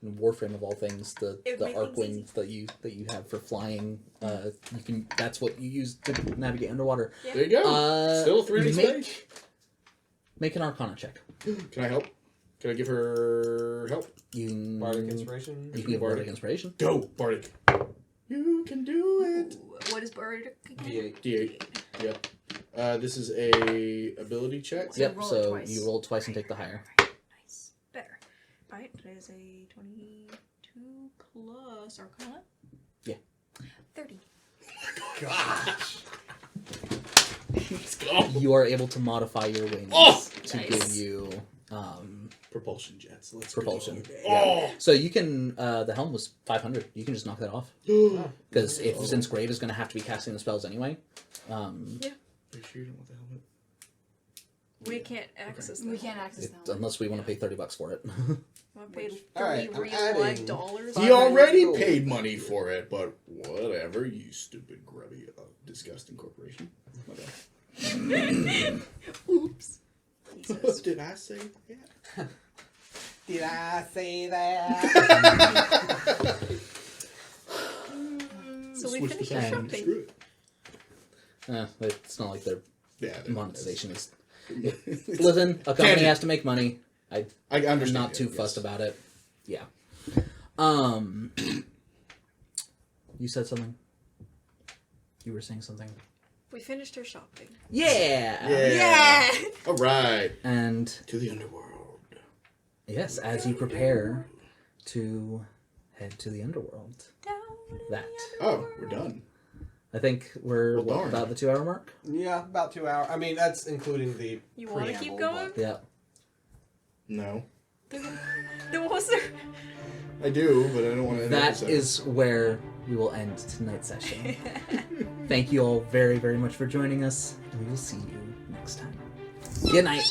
Warframe of all things, the It would make arc things wings that you have for flying. You can that's what you use to navigate underwater. Yeah. There you go. Still 3D space. Make an Arcana check. Can I help? Can I give her help? You can Bardic inspiration. You can give Bardic inspiration. Go, Bardic. You can do it. What is Bardic again? D8. D8. Yep. This is a ability check. So Yep. roll it So twice. you roll twice and take the higher. Nice. Better. Alright, that is a 22 plus Arcana. Yeah. 30. Gosh. Let's go. You are able to modify your wings Oh! to Nice. give you Propulsion jets. Let's propulsion. Go. Yeah. So you can the helm was 500. You can just knock that off Oh. because since Grave is going to have to be casting the spells anyway. Are you sure you don't want the helmet? We can't access them. We can't access them. Unless we want to pay $30 for it. I paid Alright, I'm $30 adding- real dollars. He already paid money for it, but whatever, you stupid, grubby, disgusting corporation. My bad. Oops. Jesus. Did I say that? Did I say that? So we Switch the finished our sound. shopping. Screw it. It's not like their Yeah, monetization is. It's- Listen, a company Tangent. has to make money. I I'm understand. not too yes. fussed about it. Yeah. You said something. You were saying something. We finished our shopping. Yeah. Yeah. All right. And To the underworld. yes, as you prepare to head to the underworld, Down in that the Oh, we're done. I think we're Well, darn. about the 2-hour mark. Yeah, about 2 hours. I mean, that's including the. You want to keep preamble, going? Yeah. No. Then what was there? I do, but I don't want to. That is where we will end tonight's session. Thank you all very, very much for joining us, and we will see you next time. Good night.